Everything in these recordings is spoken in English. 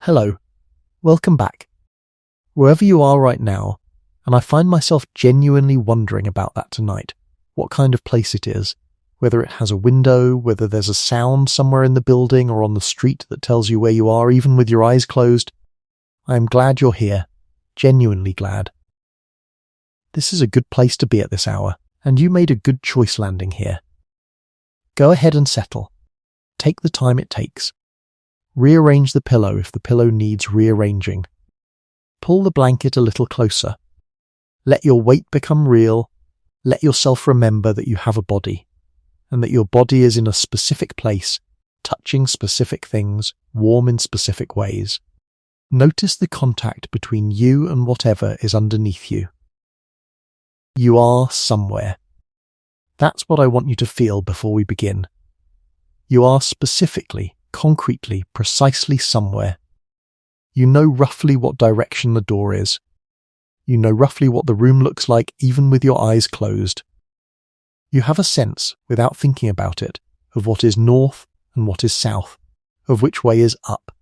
Hello, welcome back. Wherever you are right now, and I find myself genuinely wondering about that tonight, what kind of place it is, whether it has a window, whether there's a sound somewhere in the building or on the street that tells you where you are even with your eyes closed. I am glad you're here, genuinely glad. This is a good place to be at this hour, and you made a good choice landing here. Go ahead and settle. Take the time it takes. Rearrange the pillow if the pillow needs rearranging. Pull the blanket a little closer. Let your weight become real. Let yourself remember that you have a body, and that your body is in a specific place, touching specific things, warm in specific ways. Notice the contact between you and whatever is underneath you. You are somewhere. That's what I want you to feel before we begin. You are specifically, concretely, precisely somewhere. You know roughly what direction the door is. You know roughly what the room looks like even with your eyes closed. You have a sense, without thinking about it, of what is north and what is south, of which way is up,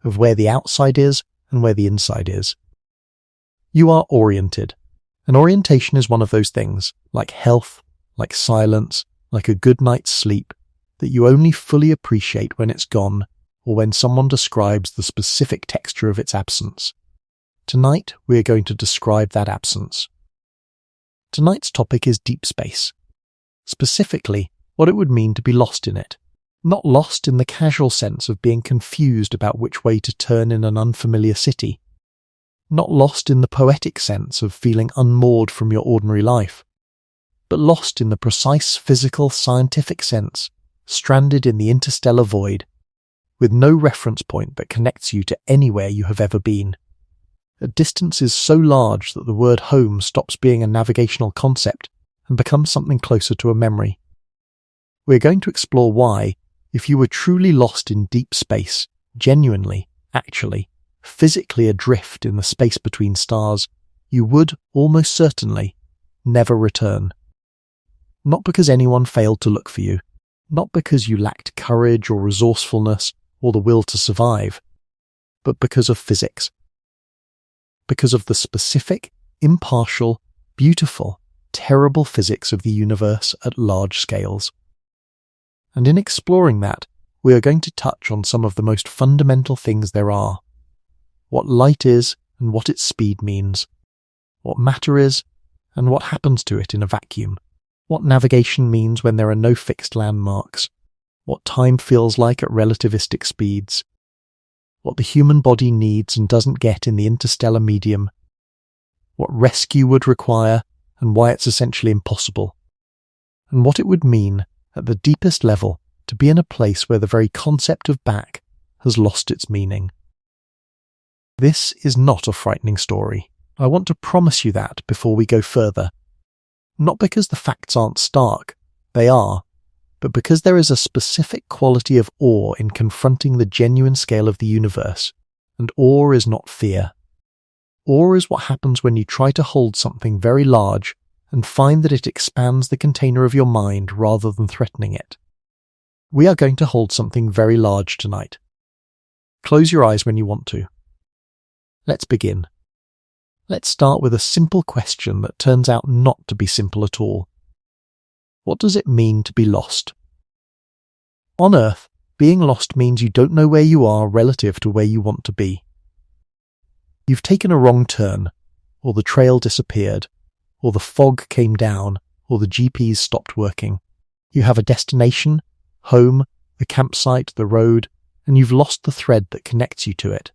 of where the outside is and where the inside is. You are oriented, and orientation is one of those things, like health, like silence, like a good night's sleep, that you only fully appreciate when it's gone or when someone describes the specific texture of its absence. Tonight, we are going to describe that absence. Tonight's topic is deep space. Specifically, what it would mean to be lost in it. Not lost in the casual sense of being confused about which way to turn in an unfamiliar city. Not lost in the poetic sense of feeling unmoored from your ordinary life. But lost in the precise physical, scientific sense, stranded in the interstellar void, with no reference point that connects you to anywhere you have ever been. A distance is so large that the word home stops being a navigational concept and becomes something closer to a memory. We're going to explore why, if you were truly lost in deep space, genuinely, actually, physically adrift in the space between stars, you would, almost certainly, never return. Not because anyone failed to look for you, not because you lacked courage or resourcefulness or the will to survive, but because of physics. Because of the specific, impartial, beautiful, terrible physics of the universe at large scales. And in exploring that, we are going to touch on some of the most fundamental things there are. What light is and what its speed means. What matter is and what happens to it in a vacuum. What navigation means when there are no fixed landmarks. What time feels like at relativistic speeds. What the human body needs and doesn't get in the interstellar medium. What rescue would require and why it's essentially impossible. And what it would mean, at the deepest level, to be in a place where the very concept of back has lost its meaning. This is not a frightening story. I want to promise you that before we go further. Not because the facts aren't stark, they are, but because there is a specific quality of awe in confronting the genuine scale of the universe, and awe is not fear. Awe is what happens when you try to hold something very large and find that it expands the container of your mind rather than threatening it. We are going to hold something very large tonight. Close your eyes when you want to. Let's begin. Let's start with a simple question that turns out not to be simple at all. What does it mean to be lost? On Earth, being lost means you don't know where you are relative to where you want to be. You've taken a wrong turn, or the trail disappeared, or the fog came down, or the GPS stopped working. You have a destination, home, the campsite, the road, and you've lost the thread that connects you to it.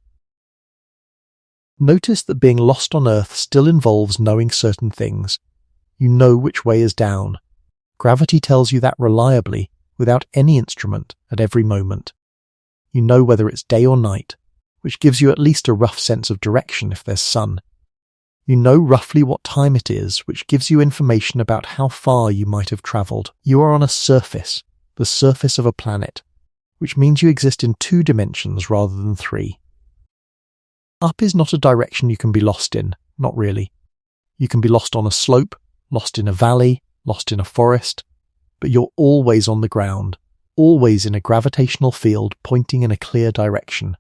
Notice that being lost on Earth still involves knowing certain things. You know which way is down. Gravity tells you that reliably, without any instrument, at every moment. You know whether it's day or night, which gives you at least a rough sense of direction if there's sun. You know roughly what time it is, which gives you information about how far you might have travelled. You are on a surface, the surface of a planet, which means you exist in 2 dimensions rather than 3. Up is not a direction you can be lost in, not really. You can be lost on a slope, lost in a valley, lost in a forest, but you're always on the ground, always in a gravitational field pointing in a clear direction.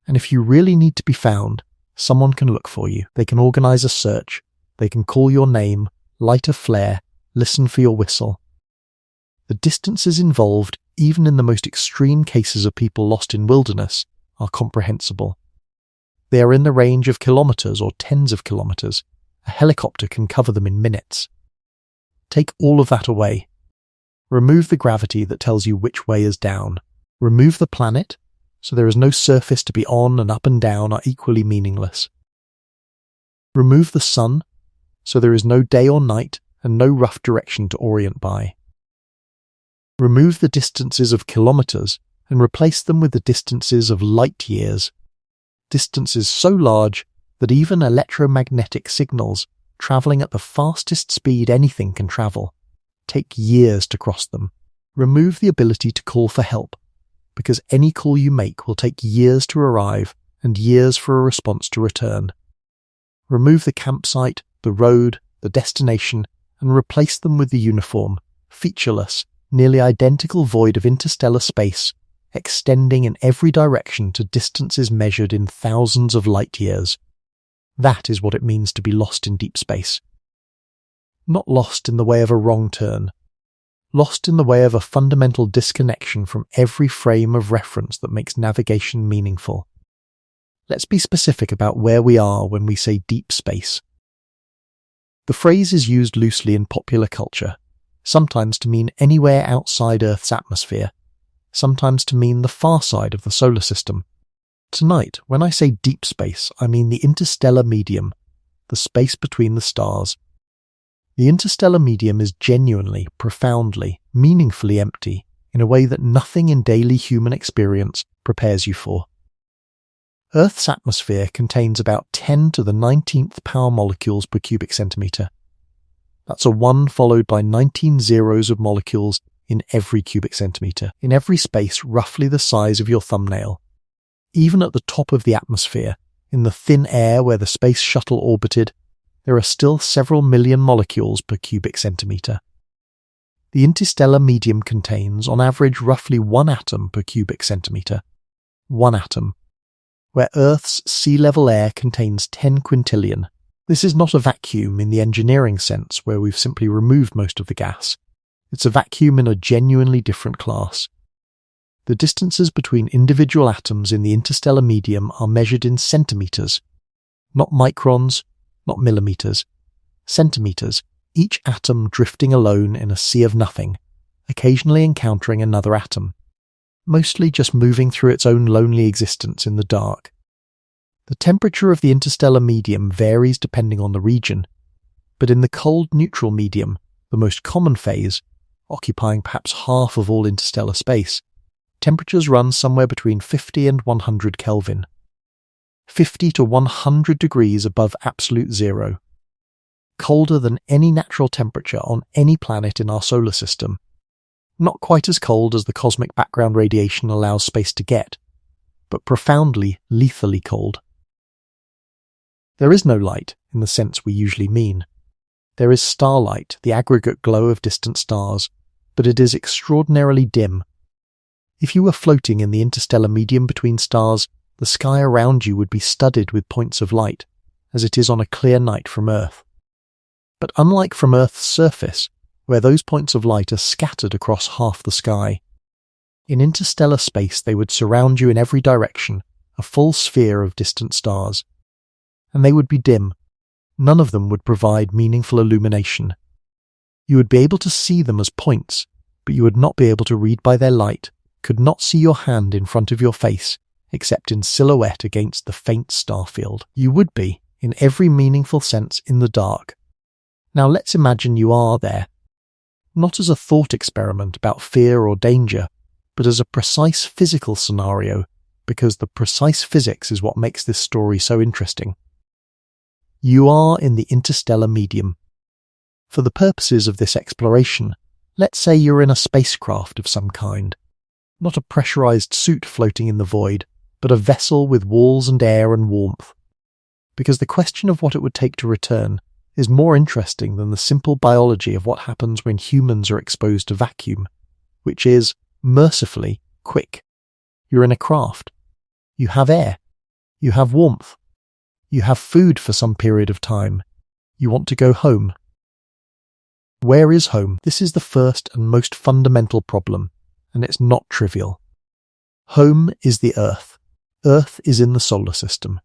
And if you really need to be found, someone can look for you. They can organize a search. They can call your name, light a flare, listen for your whistle. The distances involved, even in the most extreme cases of people lost in wilderness, are comprehensible. They are in the range of kilometers or tens of kilometers. A helicopter can cover them in minutes. Take all of that away. Remove the gravity that tells you which way is down. Remove the planet, so there is no surface to be on, and up and down are equally meaningless. Remove the sun, so there is no day or night and no rough direction to orient by. Remove the distances of kilometers and replace them with the distances of light years. Distances so large that even electromagnetic signals, travelling at the fastest speed anything can travel, take years to cross them. Remove the ability to call for help, because any call you make will take years to arrive and years for a response to return. Remove the campsite, the road, the destination, and replace them with the uniform, featureless, nearly identical void of interstellar space, extending in every direction to distances measured in thousands of light years. That is what it means to be lost in deep space. Not lost in the way of a wrong turn. Lost in the way of a fundamental disconnection from every frame of reference that makes navigation meaningful. Let's be specific about where we are when we say deep space. The phrase is used loosely in popular culture, sometimes to mean anywhere outside Earth's atmosphere, sometimes to mean the far side of the solar system. Tonight, when I say deep space, I mean the interstellar medium, the space between the stars. The interstellar medium is genuinely, profoundly, meaningfully empty in a way that nothing in daily human experience prepares you for. Earth's atmosphere contains about 10 to the 19th power molecules per cubic centimetre. That's a 1 followed by 19 zeros of molecules in every cubic centimetre, in every space roughly the size of your thumbnail. Even at the top of the atmosphere, in the thin air where the space shuttle orbited, there are still several million molecules per cubic centimetre. The interstellar medium contains, on average, roughly 1 atom per cubic centimetre. 1 atom. Where Earth's sea-level air contains 10 quintillion. This is not a vacuum in the engineering sense where we've simply removed most of the gas. It's a vacuum in a genuinely different class. The distances between individual atoms in the interstellar medium are measured in centimetres. Not microns, not millimetres. Centimetres, each atom drifting alone in a sea of nothing, occasionally encountering another atom. Mostly just moving through its own lonely existence in the dark. The temperature of the interstellar medium varies depending on the region, but in the cold neutral medium, the most common phase, occupying perhaps half of all interstellar space, temperatures run somewhere between 50 and 100 Kelvin. 50 to 100 degrees above absolute zero. Colder than any natural temperature on any planet in our solar system. Not quite as cold as the cosmic background radiation allows space to get, but profoundly, lethally cold. There is no light, in the sense we usually mean. There is starlight, the aggregate glow of distant stars, but it is extraordinarily dim. If you were floating in the interstellar medium between stars, the sky around you would be studded with points of light, as it is on a clear night from Earth. But unlike from Earth's surface, where those points of light are scattered across half the sky, in interstellar space they would surround you in every direction, a full sphere of distant stars. And they would be dim. None of them would provide meaningful illumination. You would be able to see them as points, but you would not be able to read by their light, could not see your hand in front of your face, except in silhouette against the faint star field. You would be, in every meaningful sense, in the dark. Now let's imagine you are there. Not as a thought experiment about fear or danger, but as a precise physical scenario, because the precise physics is what makes this story so interesting. You are in the interstellar medium. For the purposes of this exploration, let's say you're in a spacecraft of some kind. Not a pressurized suit floating in the void, but a vessel with walls and air and warmth. Because the question of what it would take to return is more interesting than the simple biology of what happens when humans are exposed to vacuum, which is, mercifully, quick. You're in a craft. You have air. You have warmth. You have food for some period of time. You want to go home. Where is home? This is the first and most fundamental problem, and it's not trivial. Home is the Earth. Earth is in the solar system.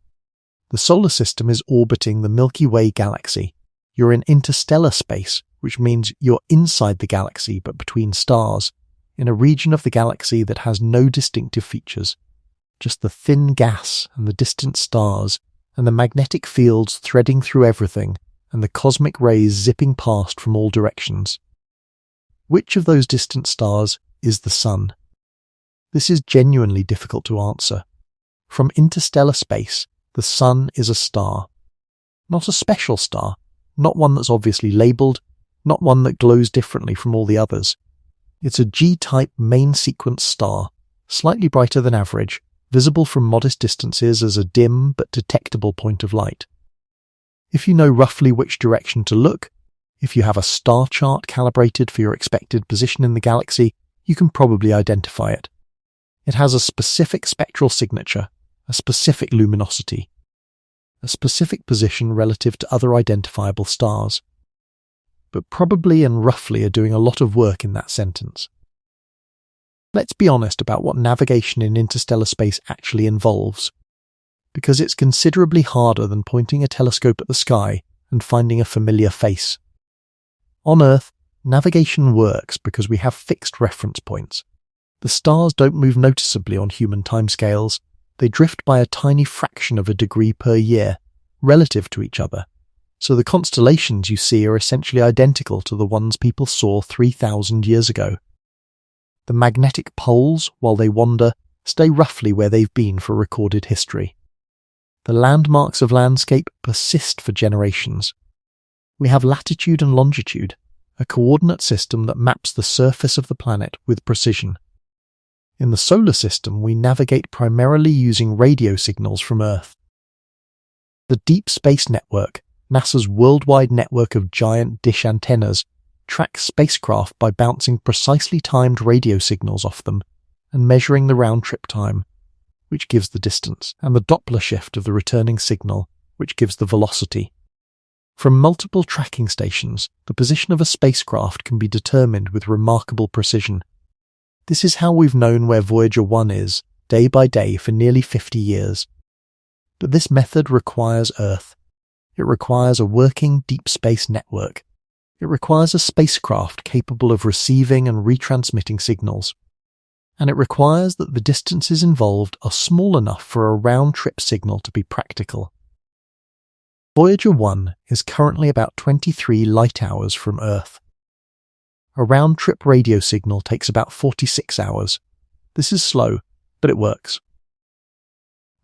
The solar system is orbiting the Milky Way galaxy. You're in interstellar space, which means you're inside the galaxy but between stars, in a region of the galaxy that has no distinctive features, just the thin gas and the distant stars and the magnetic fields threading through everything and the cosmic rays zipping past from all directions. Which of those distant stars is the Sun? This is genuinely difficult to answer. From interstellar space, the Sun is a star. Not a special star, not one that's obviously labelled, not one that glows differently from all the others. It's a G-type main sequence star, slightly brighter than average, visible from modest distances as a dim but detectable point of light. If you know roughly which direction to look, if you have a star chart calibrated for your expected position in the galaxy, you can probably identify it. It has a specific spectral signature, a specific luminosity, a specific position relative to other identifiable stars, but probably and roughly are doing a lot of work in that sentence. Let's be honest about what navigation in interstellar space actually involves, because it's considerably harder than pointing a telescope at the sky and finding a familiar face. On Earth, navigation works because we have fixed reference points. The stars don't move noticeably on human timescales. They drift by a tiny fraction of a degree per year, relative to each other, so the constellations you see are essentially identical to the ones people saw 3,000 years ago. The magnetic poles, while they wander, stay roughly where they've been for recorded history. The landmarks of landscape persist for generations. We have latitude and longitude, a coordinate system that maps the surface of the planet with precision. In the solar system, we navigate primarily using radio signals from Earth. The Deep Space Network, NASA's worldwide network of giant dish antennas, tracks spacecraft by bouncing precisely timed radio signals off them and measuring the round-trip time, which gives the distance, and the Doppler shift of the returning signal, which gives the velocity. From multiple tracking stations, the position of a spacecraft can be determined with remarkable precision. This is how we've known where Voyager 1 is, day by day for nearly 50 years. But this method requires Earth. It requires a working deep space network. It requires a spacecraft capable of receiving and retransmitting signals. And it requires that the distances involved are small enough for a round-trip signal to be practical. Voyager 1 is currently about 23 light-hours from Earth. A round-trip radio signal takes about 46 hours. This is slow, but it works.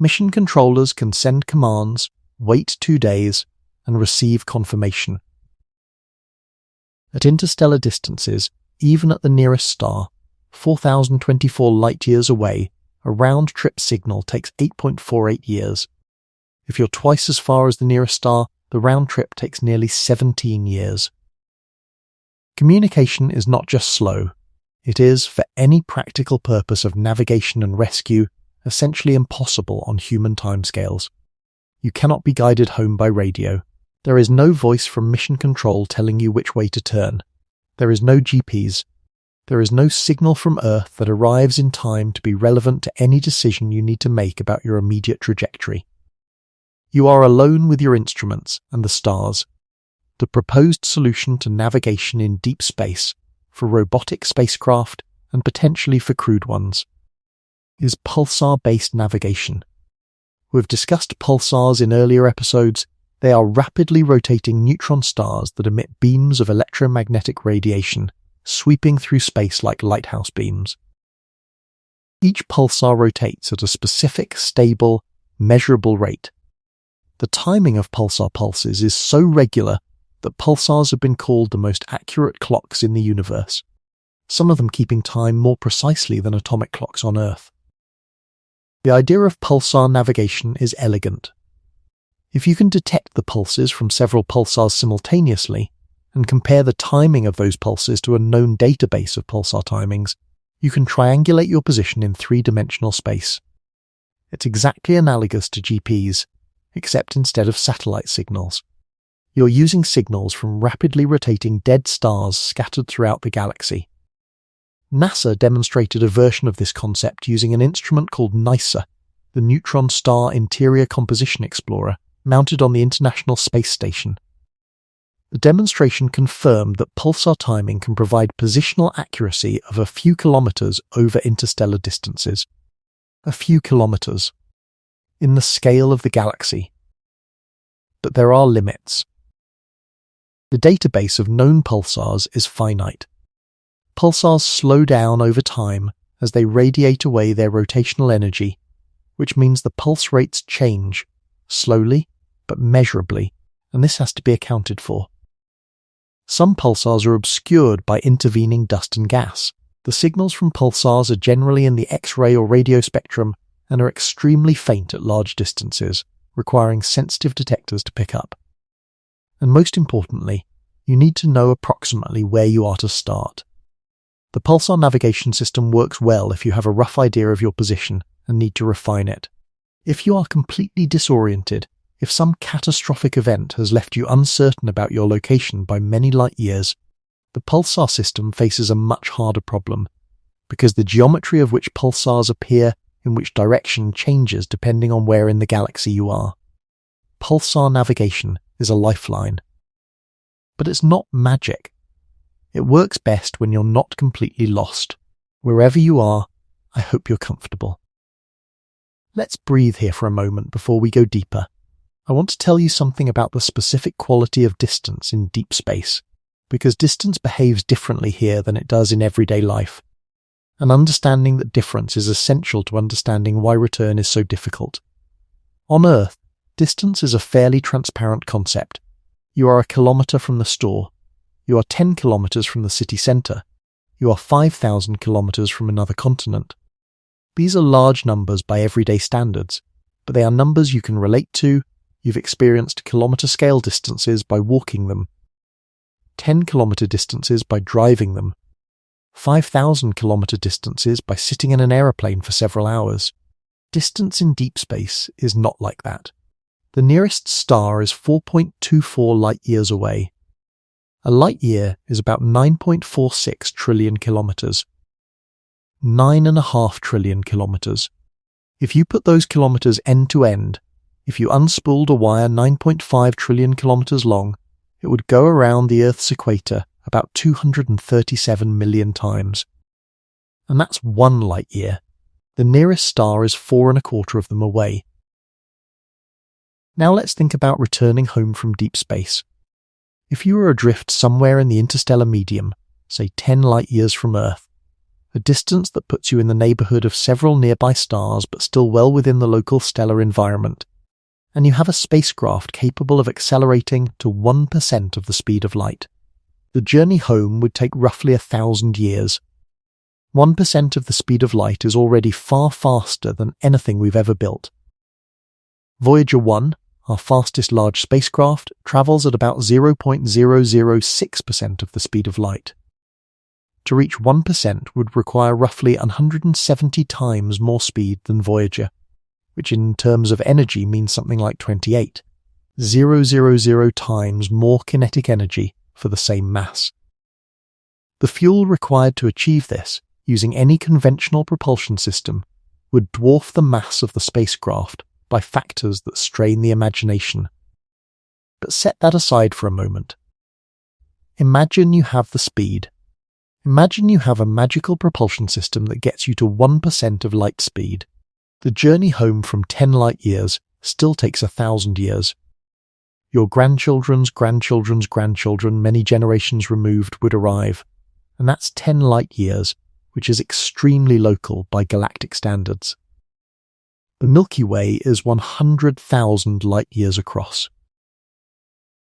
Mission controllers can send commands, wait 2 days, and receive confirmation. At interstellar distances, even at the nearest star, 4,024 light-years away, a round-trip signal takes 8.48 years. If you're twice as far as the nearest star, the round trip takes nearly 17 years. Communication is not just slow. It is, for any practical purpose of navigation and rescue, essentially impossible on human timescales. You cannot be guided home by radio. There is no voice from mission control telling you which way to turn. There is no GPS. There is no signal from Earth that arrives in time to be relevant to any decision you need to make about your immediate trajectory. You are alone with your instruments and the stars. The proposed solution to navigation in deep space, for robotic spacecraft and potentially for crewed ones, is pulsar-based navigation. We've discussed pulsars in earlier episodes. They are rapidly rotating neutron stars that emit beams of electromagnetic radiation, sweeping through space like lighthouse beams. Each pulsar rotates at a specific, stable, measurable rate. The timing of pulsar pulses is so regular that pulsars have been called the most accurate clocks in the universe, some of them keeping time more precisely than atomic clocks on Earth. The idea of pulsar navigation is elegant. If you can detect the pulses from several pulsars simultaneously, and compare the timing of those pulses to a known database of pulsar timings, you can triangulate your position in three-dimensional space. It's exactly analogous to GPS, except instead of satellite signals, you're using signals from rapidly rotating dead stars scattered throughout the galaxy. NASA demonstrated a version of this concept using an instrument called NISA, the Neutron Star Interior Composition Explorer, mounted on the International Space Station. The demonstration confirmed that pulsar timing can provide positional accuracy of a few kilometers over interstellar distances. A few kilometers. In the scale of the galaxy. But there are limits. The database of known pulsars is finite. Pulsars slow down over time as they radiate away their rotational energy, which means the pulse rates change, slowly but measurably, and this has to be accounted for. Some pulsars are obscured by intervening dust and gas. The signals from pulsars are generally in the X-ray or radio spectrum and are extremely faint at large distances, requiring sensitive detectors to pick up. And most importantly, you need to know approximately where you are to start. The pulsar navigation system works well if you have a rough idea of your position and need to refine it. If you are completely disoriented, if some catastrophic event has left you uncertain about your location by many light years, the pulsar system faces a much harder problem, because the geometry of which pulsars appear in which direction changes depending on where in the galaxy you are. Pulsar navigation is a lifeline. But it's not magic. It works best when you're not completely lost. Wherever you are, I hope you're comfortable. Let's breathe here for a moment before we go deeper. I want to tell you something about the specific quality of distance in deep space, because distance behaves differently here than it does in everyday life. And understanding that difference is essential to understanding why return is so difficult. On Earth, distance is a fairly transparent concept. You are a kilometre from the store. You are 10 kilometres from the city centre. You are 5,000 kilometres from another continent. These are large numbers by everyday standards, but they are numbers you can relate to. You've experienced kilometre scale distances by walking them, 10 kilometre distances by driving them, 5,000 kilometre distances by sitting in an aeroplane for several hours. Distance in deep space is not like that. The nearest star is 4.24 light-years away. A light-year is about 9.46 trillion kilometres. 9.5 trillion kilometres. If you put those kilometres end to end, if you unspooled a wire 9.5 trillion kilometres long, it would go around the Earth's equator about 237 million times. And that's one light-year. The nearest star is 4.25 of them away. Now let's think about returning home from deep space. If you were adrift somewhere in the interstellar medium, say 10 light-years from Earth, a distance that puts you in the neighbourhood of several nearby stars but still well within the local stellar environment, and you have a spacecraft capable of accelerating to 1% of the speed of light, the journey home would take roughly 1,000 years. 1% of the speed of light is already far faster than anything we've ever built. Voyager 1, our fastest large spacecraft, travels at about 0.006% of the speed of light. To reach 1% would require roughly 170 times more speed than Voyager, which in terms of energy means something like 28, 000 times more kinetic energy for the same mass. The fuel required to achieve this, using any conventional propulsion system, would dwarf the mass of the spacecraft by factors that strain the imagination. But set that aside for a moment. Imagine you have the speed. Imagine you have a magical propulsion system that gets you to 1% of light speed. The journey home from 10 light-years still takes 1,000 years. Your grandchildren's grandchildren's grandchildren many generations removed would arrive, and that's 10 light-years, which is extremely local by galactic standards. The Milky Way is 100,000 light-years across.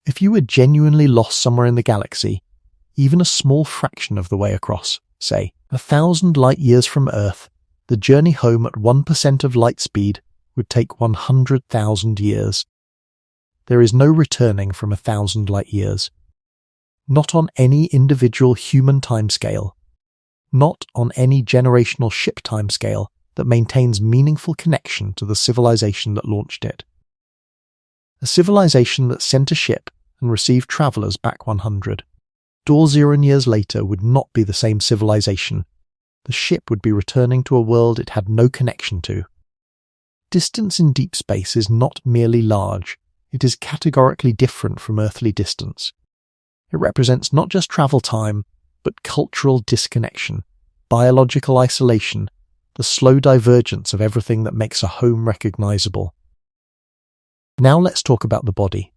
If you were genuinely lost somewhere in the galaxy, even a small fraction of the way across, say 1,000 light-years from Earth, the journey home at 1% of light speed would take 100,000 years. There is no returning from 1,000 light-years. Not on any individual human timescale. Not on any generational ship timescale, that maintains meaningful connection to the civilization that launched it. A civilization that sent a ship and received travelers back 100. Zero years later would not be the same civilization. The ship would be returning to a world it had no connection to. Distance in deep space is not merely large, it is categorically different from earthly distance. It represents not just travel time, but cultural disconnection, biological isolation, the slow divergence of everything that makes a home recognizable. Now let's talk about the body,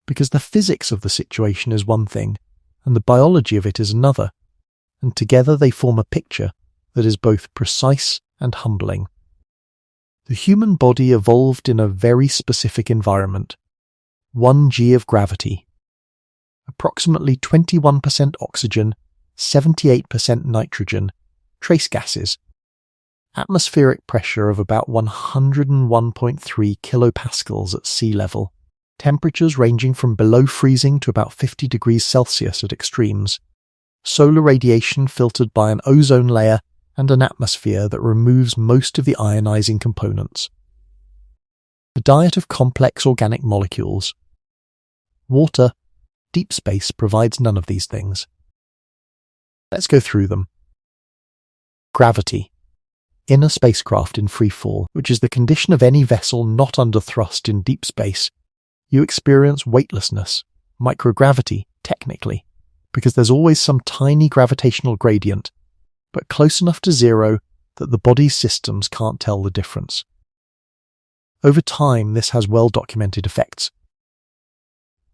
because the physics of the situation is one thing, and the biology of it is another, and together they form a picture that is both precise and humbling. The human body evolved in a very specific environment, 1 g of gravity, approximately 21% oxygen, 78% nitrogen, trace gases, atmospheric pressure of about 101.3 kilopascals at sea level, temperatures ranging from below freezing to about 50 degrees Celsius at extremes, solar radiation filtered by an ozone layer and an atmosphere that removes most of the ionizing components. A diet of complex organic molecules. Water, deep space provides none of these things. Let's go through them. Gravity. In a spacecraft in free fall, which is the condition of any vessel not under thrust in deep space, you experience weightlessness, microgravity, technically, because there's always some tiny gravitational gradient, but close enough to zero that the body's systems can't tell the difference. Over time, this has well-documented effects.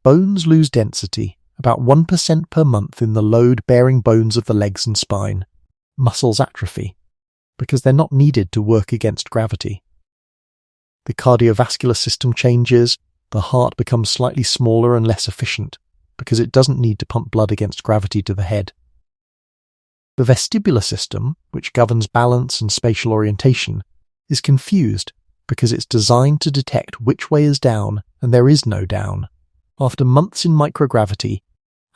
Bones lose density, about 1% per month in the load-bearing bones of the legs and spine. Muscles atrophy, because they're not needed to work against gravity. The cardiovascular system changes, the heart becomes slightly smaller and less efficient, because it doesn't need to pump blood against gravity to the head. The vestibular system, which governs balance and spatial orientation, is confused because it's designed to detect which way is down and there is no down. After months in microgravity,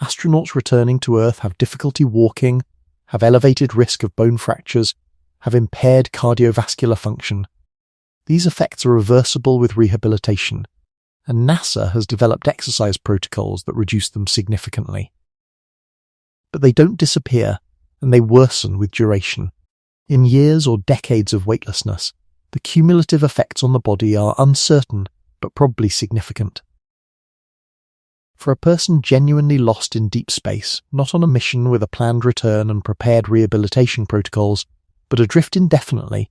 astronauts returning to Earth have difficulty walking, have elevated risk of bone fractures, have impaired cardiovascular function. These effects are reversible with rehabilitation, and NASA has developed exercise protocols that reduce them significantly. But they don't disappear, and they worsen with duration. In years or decades of weightlessness, the cumulative effects on the body are uncertain, but probably significant. For a person genuinely lost in deep space, not on a mission with a planned return and prepared rehabilitation protocols, but adrift indefinitely,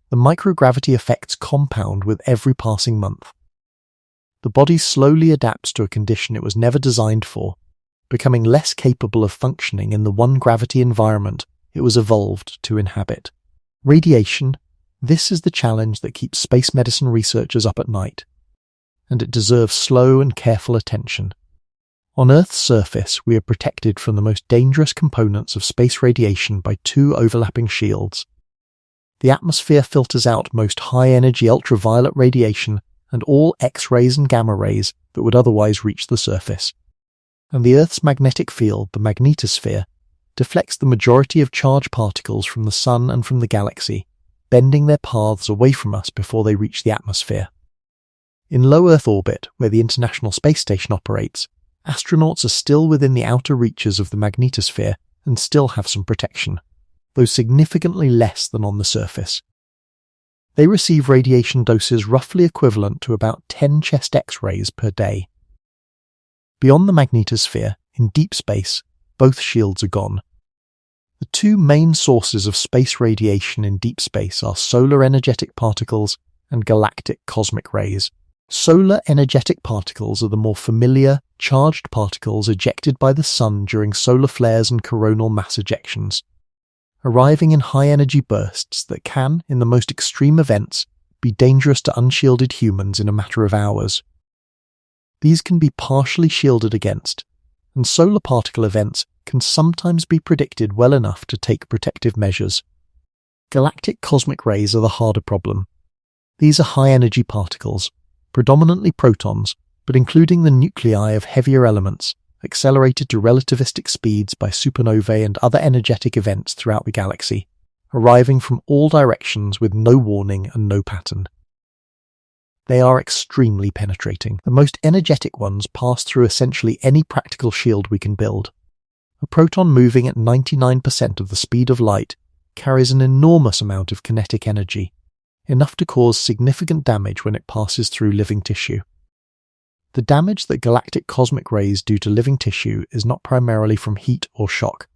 the microgravity effects compound with every passing month. The body slowly adapts to a condition it was never designed for, becoming less capable of functioning in the one-gravity environment it was evolved to inhabit. Radiation, this is the challenge that keeps space medicine researchers up at night, and it deserves slow and careful attention. On Earth's surface, we are protected from the most dangerous components of space radiation by two overlapping shields. The atmosphere filters out most high-energy ultraviolet radiation and all X-rays and gamma rays that would otherwise reach the surface. And the Earth's magnetic field, the magnetosphere, deflects the majority of charged particles from the Sun and from the galaxy, bending their paths away from us before they reach the atmosphere. In low Earth orbit, where the International Space Station operates, astronauts are still within the outer reaches of the magnetosphere and still have some protection, though significantly less than on the surface. They receive radiation doses roughly equivalent to about 10 chest X-rays per day. Beyond the magnetosphere, in deep space, both shields are gone. The two main sources of space radiation in deep space are solar energetic particles and galactic cosmic rays. Solar energetic particles are the more familiar, charged particles ejected by the Sun during solar flares and coronal mass ejections, arriving in high-energy bursts that can, in the most extreme events, be dangerous to unshielded humans in a matter of hours. These can be partially shielded against, and solar particle events can sometimes be predicted well enough to take protective measures. Galactic cosmic rays are the harder problem. These are high-energy particles, predominantly protons, but including the nuclei of heavier elements, accelerated to relativistic speeds by supernovae and other energetic events throughout the galaxy, arriving from all directions with no warning and no pattern. They are extremely penetrating. The most energetic ones pass through essentially any practical shield we can build. A proton moving at 99% of the speed of light carries an enormous amount of kinetic energy, enough to cause significant damage when it passes through living tissue. The damage that galactic cosmic rays do to living tissue is not primarily from heat or shock.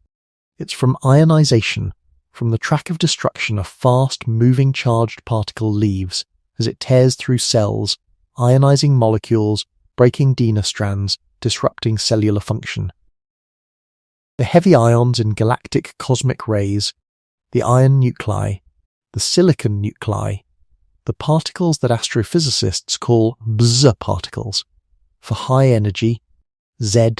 It's from ionization, from the track of destruction a fast, moving charged particle leaves as it tears through cells, ionizing molecules, breaking DNA strands, disrupting cellular function. The heavy ions in galactic cosmic rays, the iron nuclei, the silicon nuclei, the particles that astrophysicists call Bz particles, for high energy, Z,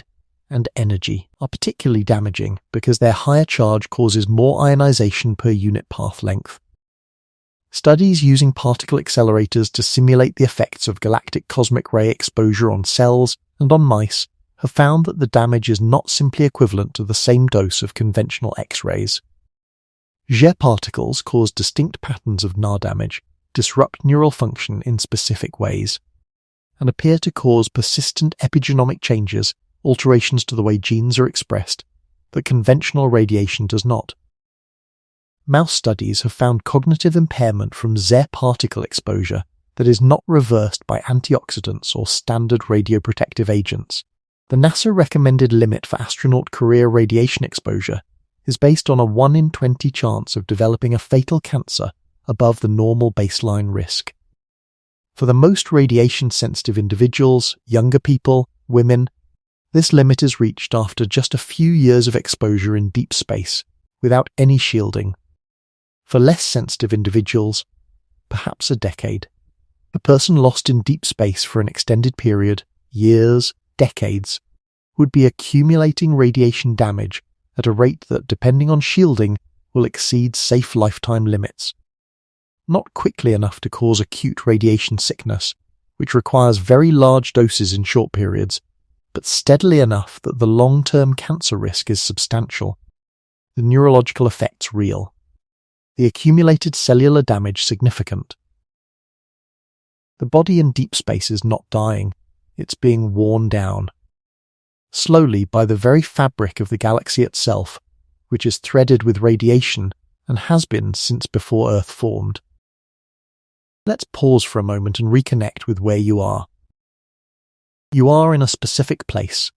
and energy, are particularly damaging because their higher charge causes more ionization per unit path length. Studies using particle accelerators to simulate the effects of galactic cosmic ray exposure on cells and on mice have found that the damage is not simply equivalent to the same dose of conventional X-rays. G particles cause distinct patterns of NAR damage, disrupt neural function in specific ways, and appear to cause persistent epigenomic changes, alterations to the way genes are expressed, that conventional radiation does not. Mouse studies have found cognitive impairment from Z particle exposure that is not reversed by antioxidants or standard radioprotective agents. The NASA recommended limit for astronaut career radiation exposure is based on a 1 in 20 chance of developing a fatal cancer above the normal baseline risk. For the most radiation-sensitive individuals, younger people, women, this limit is reached after just a few years of exposure in deep space, without any shielding. For less sensitive individuals, perhaps a decade. A person lost in deep space for an extended period, years, decades, would be accumulating radiation damage at a rate that, depending on shielding, will exceed safe lifetime limits. Not quickly enough to cause acute radiation sickness, which requires very large doses in short periods, but steadily enough that the long-term cancer risk is substantial. The neurological effects real. The accumulated cellular damage significant. The body in deep space is not dying, it's being worn down. Slowly by the very fabric of the galaxy itself, which is threaded with radiation and has been since before Earth formed. Let's pause for a moment and reconnect with where you are. You are in a specific place.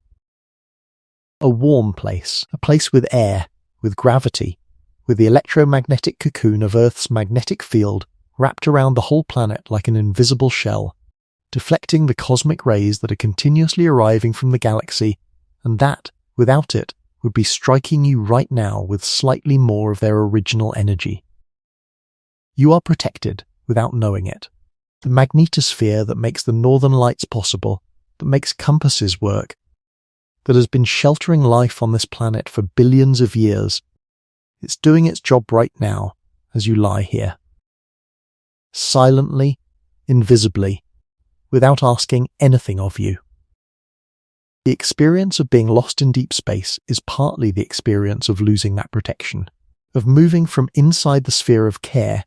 A warm place, a place with air, with gravity, with the electromagnetic cocoon of Earth's magnetic field wrapped around the whole planet like an invisible shell, deflecting the cosmic rays that are continuously arriving from the galaxy, and that, without it, would be striking you right now with slightly more of their original energy. You are protected without knowing it. The magnetosphere that makes the northern lights possible, that makes compasses work, that has been sheltering life on this planet for billions of years, it's doing its job right now as you lie here. Silently, invisibly, without asking anything of you. The experience of being lost in deep space is partly the experience of losing that protection, of moving from inside the sphere of care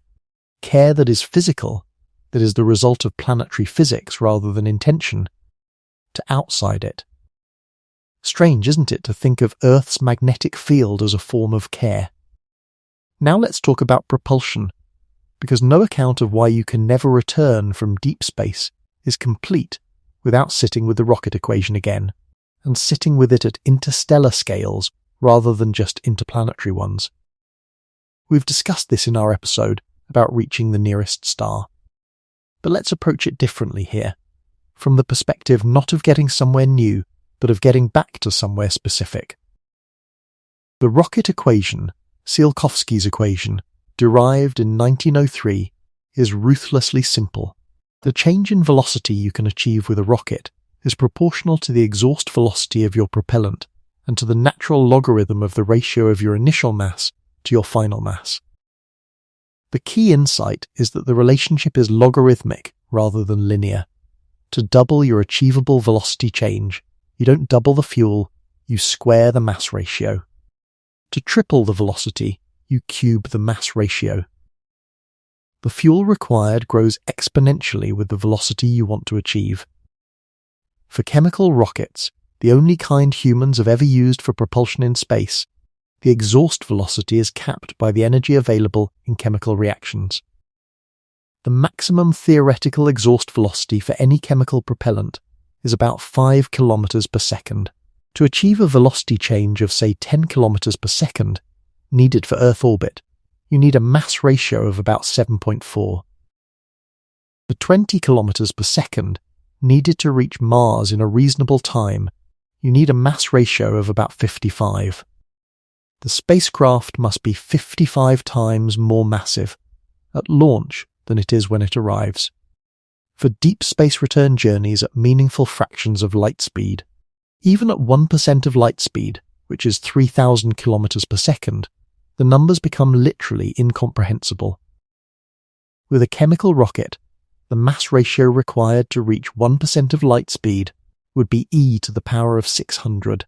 that is physical, that is the result of planetary physics rather than intention, to outside it. Strange, isn't it, to think of Earth's magnetic field as a form of care? Now let's talk about propulsion, because no account of why you can never return from deep space is complete without sitting with the rocket equation again, and sitting with it at interstellar scales rather than just interplanetary ones. We've discussed this in our episode about reaching the nearest star. But let's approach it differently here, from the perspective not of getting somewhere new, but of getting back to somewhere specific. The rocket equation, Tsiolkovsky's equation, derived in 1903, is ruthlessly simple. The change in velocity you can achieve with a rocket is proportional to the exhaust velocity of your propellant and to the natural logarithm of the ratio of your initial mass to your final mass. The key insight is that the relationship is logarithmic rather than linear. To double your achievable velocity change, you don't double the fuel, you square the mass ratio. To triple the velocity, you cube the mass ratio. The fuel required grows exponentially with the velocity you want to achieve. For chemical rockets, the only kind humans have ever used for propulsion in space, the exhaust velocity is capped by the energy available in chemical reactions. The maximum theoretical exhaust velocity for any chemical propellant is about 5 kilometers per second. To achieve a velocity change of, say, 10 kilometers per second, needed for Earth orbit, you need a mass ratio of about 7.4. For 20 kilometers per second, needed to reach Mars in a reasonable time, you need a mass ratio of about 55. The spacecraft must be 55 times more massive at launch than it is when it arrives. For deep space return journeys at meaningful fractions of light speed, even at 1% of light speed, which is 3,000 kilometers per second, the numbers become literally incomprehensible. With a chemical rocket, the mass ratio required to reach 1% of light speed would be e to the power of 600,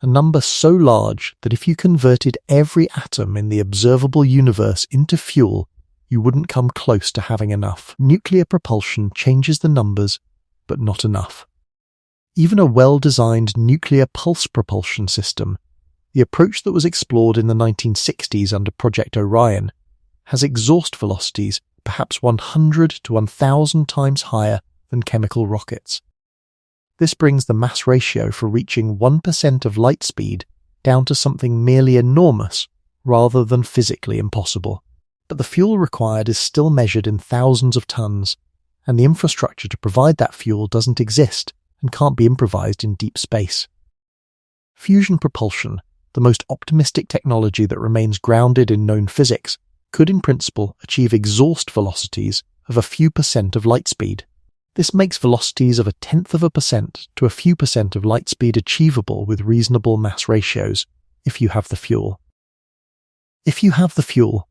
a number so large that if you converted every atom in the observable universe into fuel, you wouldn't come close to having enough. Nuclear propulsion changes the numbers, but not enough. Even a well-designed nuclear pulse propulsion system, the approach that was explored in the 1960s under Project Orion, has exhaust velocities perhaps 100 to 1,000 times higher than chemical rockets. This brings the mass ratio for reaching 1% of light speed down to something merely enormous rather than physically impossible. But the fuel required is still measured in thousands of tons, and the infrastructure to provide that fuel doesn't exist and can't be improvised in deep space. Fusion propulsion, the most optimistic technology that remains grounded in known physics, could in principle achieve exhaust velocities of a few percent of light speed. This makes velocities of 0.1% to a few percent of light speed achievable with reasonable mass ratios, if you have the fuel. If you have the fuel.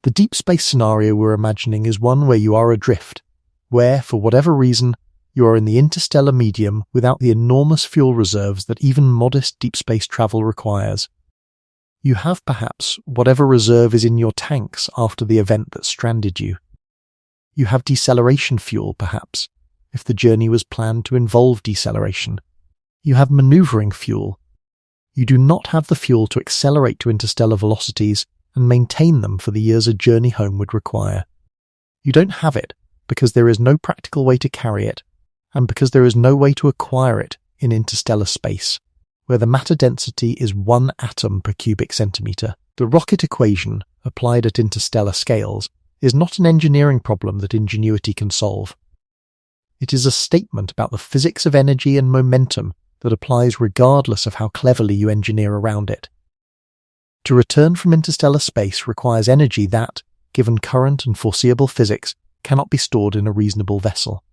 The deep space scenario we're imagining is one where you are adrift, where, for whatever reason, you are in the interstellar medium without the enormous fuel reserves that even modest deep space travel requires. You have perhaps whatever reserve is in your tanks after the event that stranded you. You have deceleration fuel, perhaps, if the journey was planned to involve deceleration. You have maneuvering fuel. You do not have the fuel to accelerate to interstellar velocities and maintain them for the years a journey home would require. You don't have it because there is no practical way to carry it, and because there is no way to acquire it in interstellar space, where the matter density is 1 atom per cubic centimeter. The rocket equation, applied at interstellar scales, is not an engineering problem that ingenuity can solve. It is a statement about the physics of energy and momentum that applies regardless of how cleverly you engineer around it. To return from interstellar space requires energy that, given current and foreseeable physics, cannot be stored in a reasonable vessel.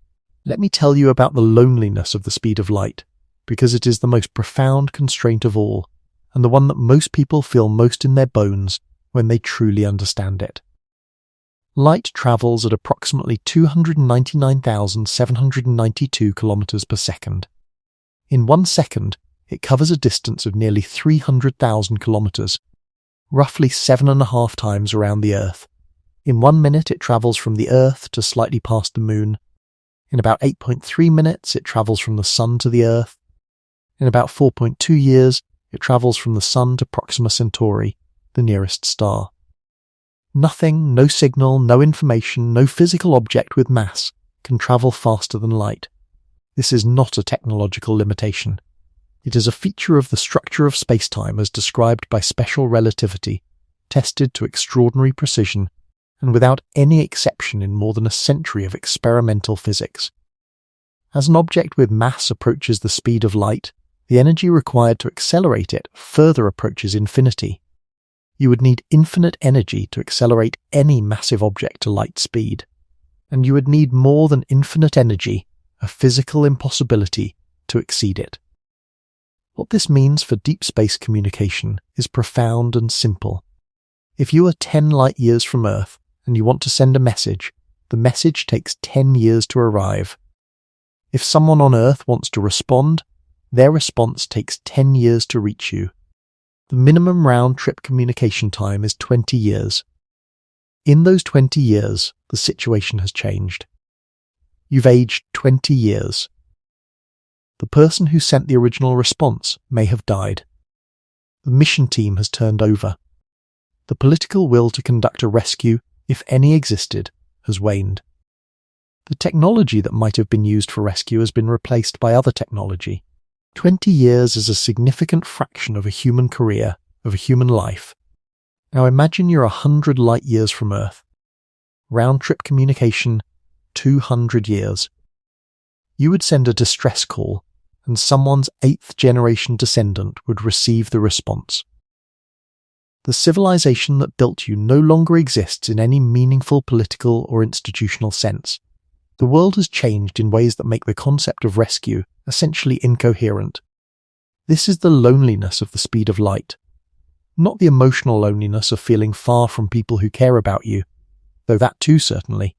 Let me tell you about the loneliness of the speed of light, because it is the most profound constraint of all, and the one that most people feel most in their bones when they truly understand it. Light travels at approximately 299,792 kilometers per second. In 1 second, it covers a distance of nearly 300,000 kilometers, roughly 7.5 times around the Earth. In 1 minute, it travels from the Earth to slightly past the Moon. In about 8.3 minutes, it travels from the Sun to the Earth. In about 4.2 years, it travels from the Sun to Proxima Centauri, the nearest star. Nothing, no signal, no information, no physical object with mass can travel faster than light. This is not a technological limitation. It is a feature of the structure of spacetime as described by special relativity, tested to extraordinary precision, and without any exception in more than a century of experimental physics. As an object with mass approaches the speed of light, the energy required to accelerate it further approaches infinity. You would need infinite energy to accelerate any massive object to light speed, and you would need more than infinite energy, a physical impossibility, to exceed it. What this means for deep space communication is profound and simple. If you are 10 light years from Earth and you want to send a message, the message takes 10 years to arrive. If someone on Earth wants to respond, their response takes 10 years to reach you. The minimum round-trip communication time is 20 years. In those 20 years, the situation has changed. You've aged 20 years. The person who sent the original response may have died. The mission team has turned over. The political will to conduct a rescue, if any existed, has waned. The technology that might have been used for rescue has been replaced by other technology. 20 years is a significant fraction of a human career, of a human life. Now imagine you're 100 light years from Earth. Round-trip communication, 200 years. You would send a distress call, and someone's 8th-generation descendant would receive the response. The civilization that built you no longer exists in any meaningful political or institutional sense. The world has changed in ways that make the concept of rescue essentially incoherent. This is the loneliness of the speed of light. Not the emotional loneliness of feeling far from people who care about you, though that too certainly,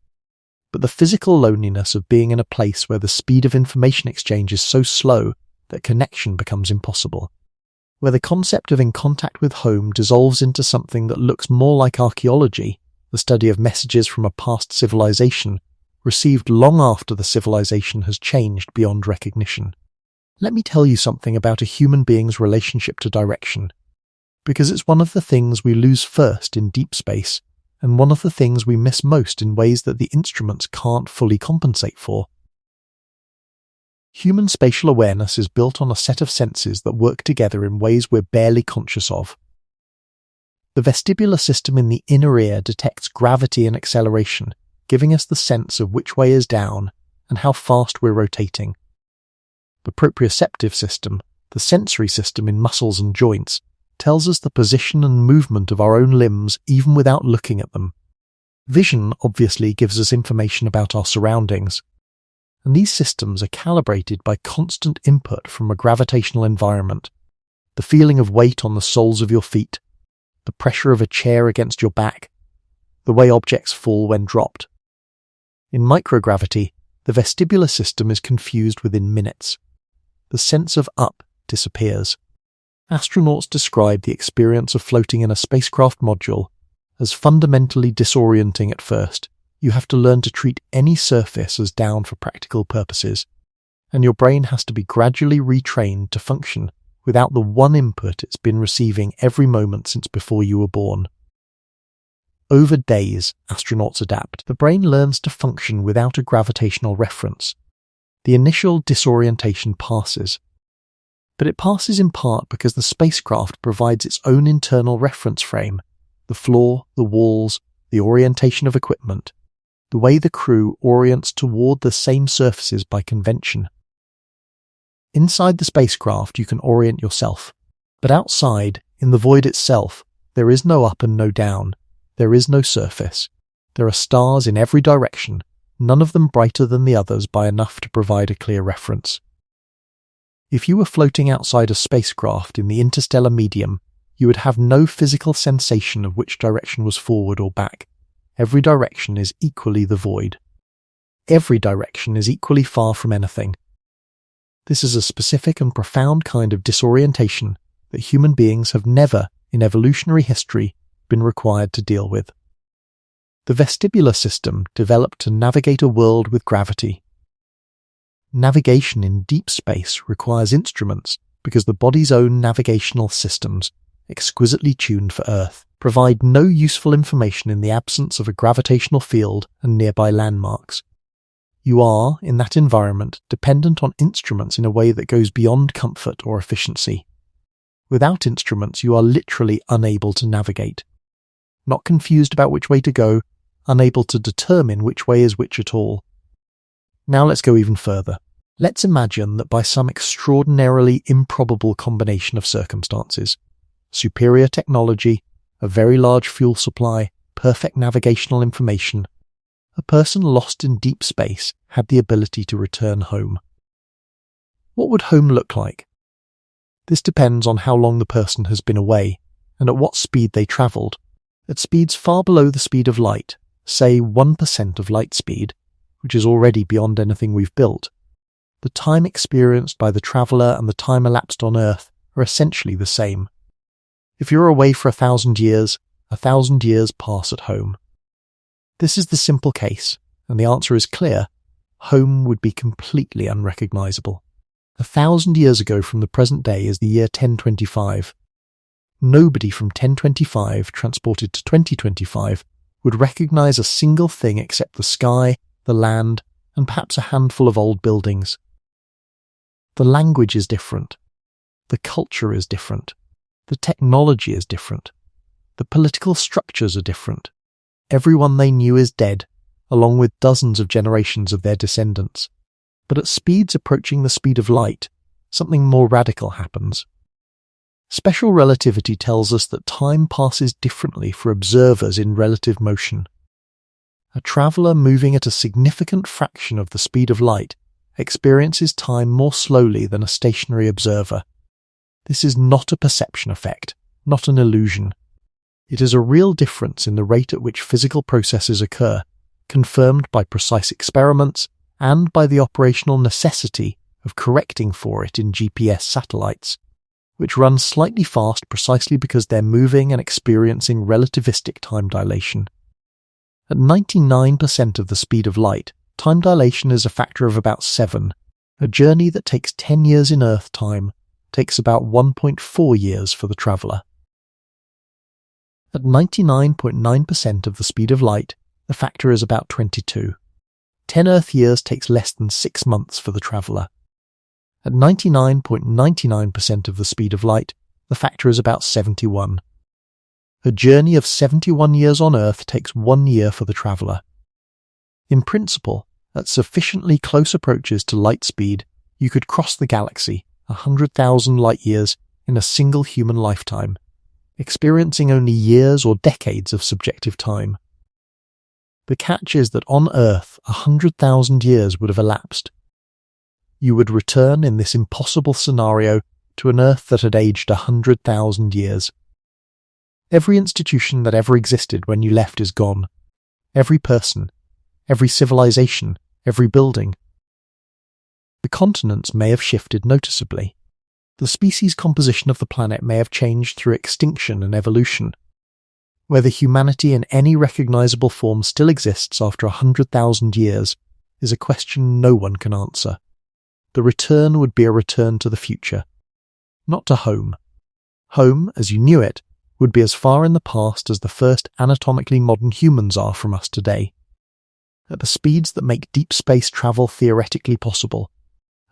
but the physical loneliness of being in a place where the speed of information exchange is so slow that connection becomes impossible, where the concept of in contact with home dissolves into something that looks more like archaeology, the study of messages from a past civilization, received long after the civilization has changed beyond recognition. Let me tell you something about a human being's relationship to direction, because it's one of the things we lose first in deep space, and one of the things we miss most in ways that the instruments can't fully compensate for. Human spatial awareness is built on a set of senses that work together in ways we're barely conscious of. The vestibular system in the inner ear detects gravity and acceleration, giving us the sense of which way is down and how fast we're rotating. The proprioceptive system, the sensory system in muscles and joints, tells us the position and movement of our own limbs even without looking at them. Vision obviously gives us information about our surroundings, and these systems are calibrated by constant input from a gravitational environment, the feeling of weight on the soles of your feet, the pressure of a chair against your back, the way objects fall when dropped. In microgravity, the vestibular system is confused within minutes. The sense of up disappears. Astronauts describe the experience of floating in a spacecraft module as fundamentally disorienting at first. You have to learn to treat any surface as down for practical purposes, and your brain has to be gradually retrained to function without the one input it's been receiving every moment since before you were born. Over days, astronauts adapt. The brain learns to function without a gravitational reference. The initial disorientation passes, but it passes in part because the spacecraft provides its own internal reference frame, the floor, the walls, the orientation of equipment, the way the crew orients toward the same surfaces by convention. Inside the spacecraft you can orient yourself, but outside, in the void itself, there is no up and no down, there is no surface. There are stars in every direction, none of them brighter than the others by enough to provide a clear reference. If you were floating outside a spacecraft in the interstellar medium, you would have no physical sensation of which direction was forward or back. Every direction is equally the void. Every direction is equally far from anything. This is a specific and profound kind of disorientation that human beings have never, in evolutionary history, been required to deal with. The vestibular system developed to navigate a world with gravity. Navigation in deep space requires instruments because the body's own navigational systems, exquisitely tuned for Earth, provide no useful information in the absence of a gravitational field and nearby landmarks. You are, in that environment, dependent on instruments in a way that goes beyond comfort or efficiency. Without instruments, you are literally unable to navigate. Not confused about which way to go, unable to determine which way is which at all. Now let's go even further. Let's imagine that by some extraordinarily improbable combination of circumstances, superior technology, a very large fuel supply, perfect navigational information, a person lost in deep space had the ability to return home. What would home look like? This depends on how long the person has been away and at what speed they travelled. At speeds far below the speed of light, say 1% of light speed, which is already beyond anything we've built, the time experienced by the traveller and the time elapsed on Earth are essentially the same. If you're away for 1,000 years, 1,000 years pass at home. This is the simple case, and the answer is clear. Home would be completely unrecognizable. 1,000 years ago from the present day is the year 1025. Nobody from 1025 transported to 2025 would recognize a single thing except the sky, the land, and perhaps a handful of old buildings. The language is different. The culture is different. The technology is different. The political structures are different. Everyone they knew is dead, along with dozens of generations of their descendants. But at speeds approaching the speed of light, something more radical happens. Special relativity tells us that time passes differently for observers in relative motion. A traveller moving at a significant fraction of the speed of light experiences time more slowly than a stationary observer. This is not a perception effect, not an illusion. It is a real difference in the rate at which physical processes occur, confirmed by precise experiments and by the operational necessity of correcting for it in GPS satellites, which run slightly fast precisely because they're moving and experiencing relativistic time dilation. At 99% of the speed of light, time dilation is a factor of about 7. A journey that takes 10 years in Earth time takes about 1.4 years for the traveller. At 99.9% of the speed of light, the factor is about 22. 10 Earth years takes less than 6 months for the traveller. At 99.99% of the speed of light, the factor is about 71. A journey of 71 years on Earth takes 1 year for the traveller. In principle, at sufficiently close approaches to light speed, you could cross the galaxy, 100,000 light-years, in a single human lifetime, experiencing only years or decades of subjective time. The catch is that on Earth, 100,000 years would have elapsed. You would return in this impossible scenario to an Earth that had aged 100,000 years. Every institution that ever existed when you left is gone. Every person, every civilization, every building. The continents may have shifted noticeably. The species composition of the planet may have changed through extinction and evolution. Whether humanity in any recognizable form still exists after 100,000 years is a question no one can answer. The return would be a return to the future, not to home. Home, as you knew it, would be as far in the past as the first anatomically modern humans are from us today. At the speeds that make deep space travel theoretically possible,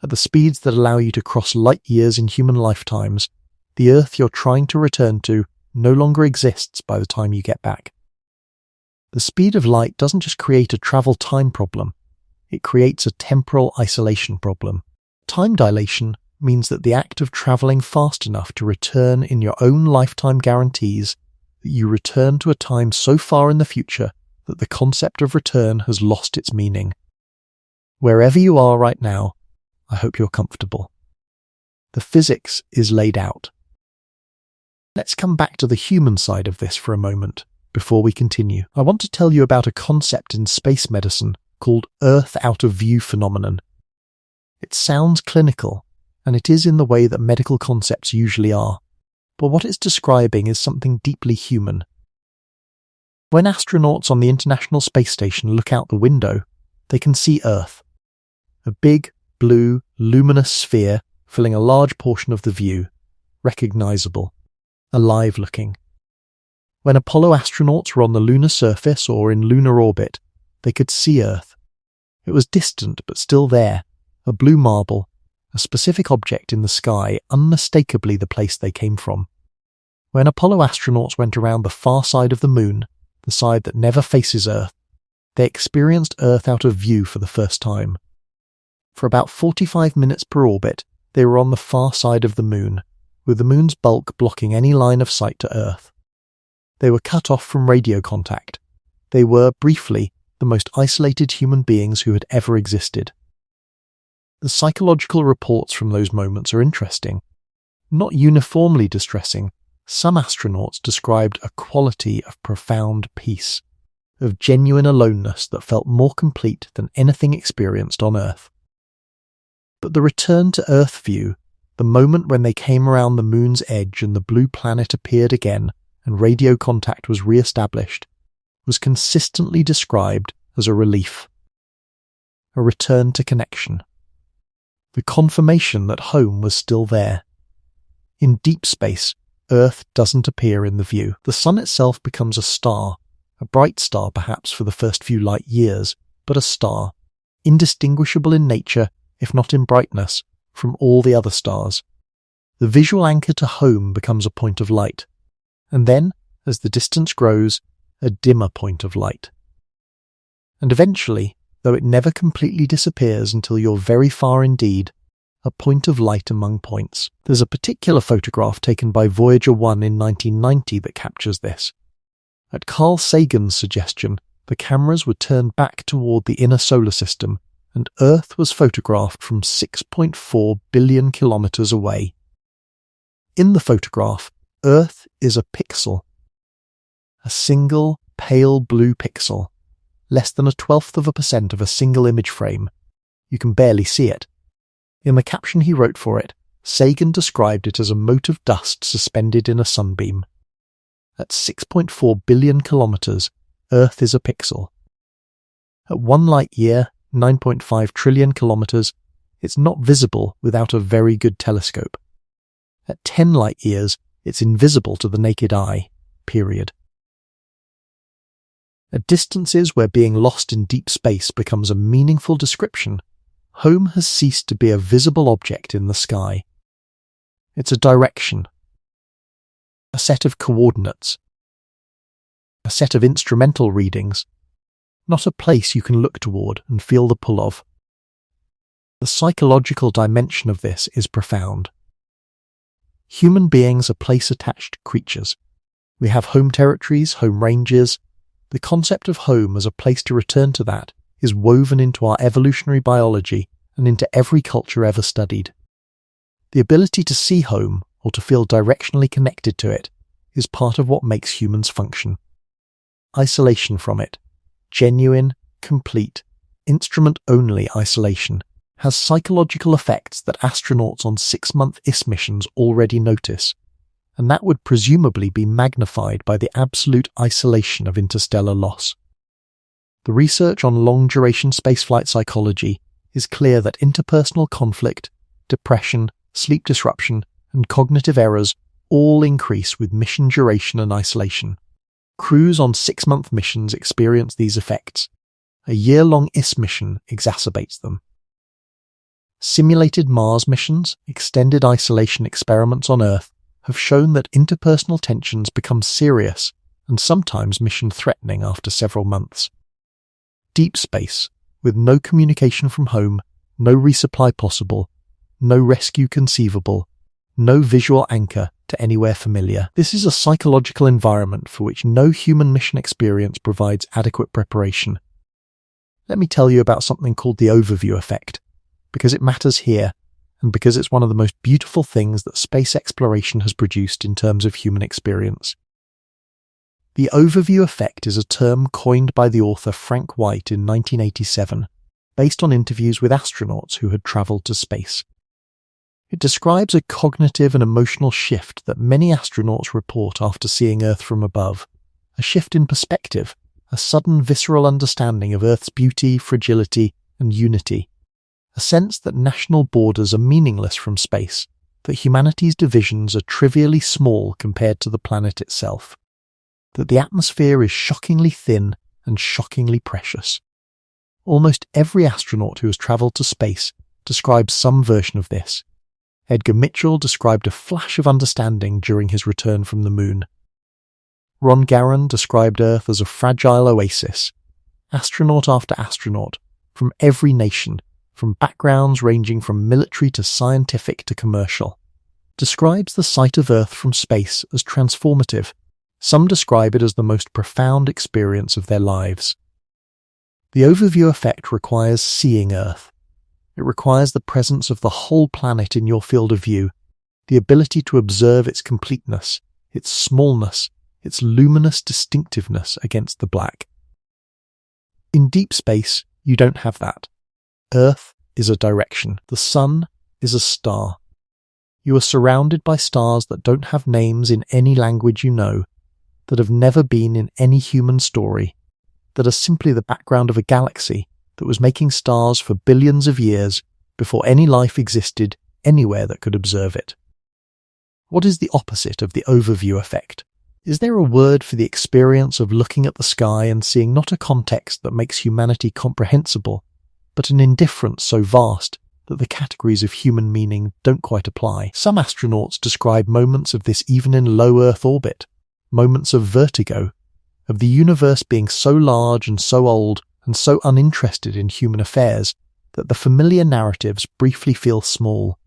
at the speeds that allow you to cross light years in human lifetimes, the Earth you're trying to return to no longer exists by the time you get back. The speed of light doesn't just create a travel time problem, it creates a temporal isolation problem. Time dilation means that the act of travelling fast enough to return in your own lifetime guarantees that you return to a time so far in the future that the concept of return has lost its meaning. Wherever you are right now, I hope you're comfortable. The physics is laid out. Let's come back to the human side of this for a moment before we continue. I want to tell you about a concept in space medicine called Earth out of view phenomenon. It sounds clinical, and it is in the way that medical concepts usually are, but what it's describing is something deeply human. When astronauts on the International Space Station look out the window, they can see Earth, a big, blue, luminous sphere filling a large portion of the view, recognizable, alive-looking. When Apollo astronauts were on the lunar surface or in lunar orbit, they could see Earth. It was distant but still there, a blue marble, a specific object in the sky, unmistakably the place they came from. When Apollo astronauts went around the far side of the moon, the side that never faces Earth, they experienced Earth out of view for the first time. For about 45 minutes per orbit, they were on the far side of the moon, with the moon's bulk blocking any line of sight to Earth. They were cut off from radio contact. They were, briefly, the most isolated human beings who had ever existed. The psychological reports from those moments are interesting. Not uniformly distressing, some astronauts described a quality of profound peace, of genuine aloneness that felt more complete than anything experienced on Earth. But the return to Earth view, The moment when they came around the moon's edge and the blue planet appeared again and radio contact was re-established, was consistently described as a relief, a return to connection, the confirmation that home was still there. In deep space, Earth doesn't appear in the view. The sun itself becomes a star, a bright star perhaps for the first few light years, but a star, indistinguishable in nature, if not in brightness, from all the other stars. The visual anchor to home becomes a point of light, and then, as the distance grows, a dimmer point of light. And eventually, though it never completely disappears until you're very far indeed, a point of light among points. There's a particular photograph taken by Voyager 1 in 1990 that captures this. At Carl Sagan's suggestion, the cameras were turned back toward the inner solar system, and Earth was photographed from 6.4 billion kilometers away. In the photograph, Earth is a pixel. A single, pale blue pixel, less than 1/12% of a single image frame. You can barely see it. In the caption he wrote for it, Sagan described it as a mote of dust suspended in a sunbeam. At 6.4 billion kilometers, Earth is a pixel. At 1 light year, 9.5 trillion kilometers, it's not visible without a very good telescope. At 10 light years, it's invisible to the naked eye, period. At distances where being lost in deep space becomes a meaningful description, home has ceased to be a visible object in the sky. It's a direction, a set of coordinates, a set of instrumental readings, not a place you can look toward and feel the pull of. The psychological dimension of this is profound. Human beings are place-attached creatures. We have home territories, home ranges. The concept of home as a place to return to that is woven into our evolutionary biology and into every culture ever studied. The ability to see home, or to feel directionally connected to it, is part of what makes humans function. Isolation from it, genuine, complete, instrument-only isolation, has psychological effects that astronauts on 6-month IS missions already notice, and that would presumably be magnified by the absolute isolation of interstellar loss. The research on long-duration spaceflight psychology is clear that interpersonal conflict, depression, sleep disruption, and cognitive errors all increase with mission duration and isolation. Crews on 6-month missions experience these effects. A year-long IS mission exacerbates them. Simulated Mars missions, extended isolation experiments on Earth, have shown that interpersonal tensions become serious and sometimes mission-threatening after several months. Deep space, with no communication from home, no resupply possible, no rescue conceivable, no visual anchor to anywhere familiar. This is a psychological environment for which no human mission experience provides adequate preparation. Let me tell you about something called the overview effect, because it matters here, and because it's one of the most beautiful things that space exploration has produced in terms of human experience. The overview effect is a term coined by the author Frank White in 1987, based on interviews with astronauts who had travelled to space. It describes a cognitive and emotional shift that many astronauts report after seeing Earth from above, a shift in perspective, a sudden visceral understanding of Earth's beauty, fragility, and unity, a sense that national borders are meaningless from space, that humanity's divisions are trivially small compared to the planet itself, that the atmosphere is shockingly thin and shockingly precious. Almost every astronaut who has travelled to space describes some version of this. Edgar Mitchell described a flash of understanding during his return from the moon. Ron Garan described Earth as a fragile oasis. Astronaut after astronaut, from every nation, from backgrounds ranging from military to scientific to commercial, describes the sight of Earth from space as transformative. Some describe it as the most profound experience of their lives. The overview effect requires seeing Earth. It requires the presence of the whole planet in your field of view, the ability to observe its completeness, its smallness, its luminous distinctiveness against the black. In deep space, you don't have that. Earth is a direction. The sun is a star. You are surrounded by stars that don't have names in any language you know, that have never been in any human story, that are simply the background of a galaxy that was making stars for billions of years before any life existed anywhere that could observe it. What is the opposite of the overview effect? Is there a word for the experience of looking at the sky and seeing not a context that makes humanity comprehensible, but an indifference so vast that the categories of human meaning don't quite apply? Some astronauts describe moments of this even in low Earth orbit, moments of vertigo, of the universe being so large and so old and so uninterested in human affairs that the familiar narratives briefly feel small.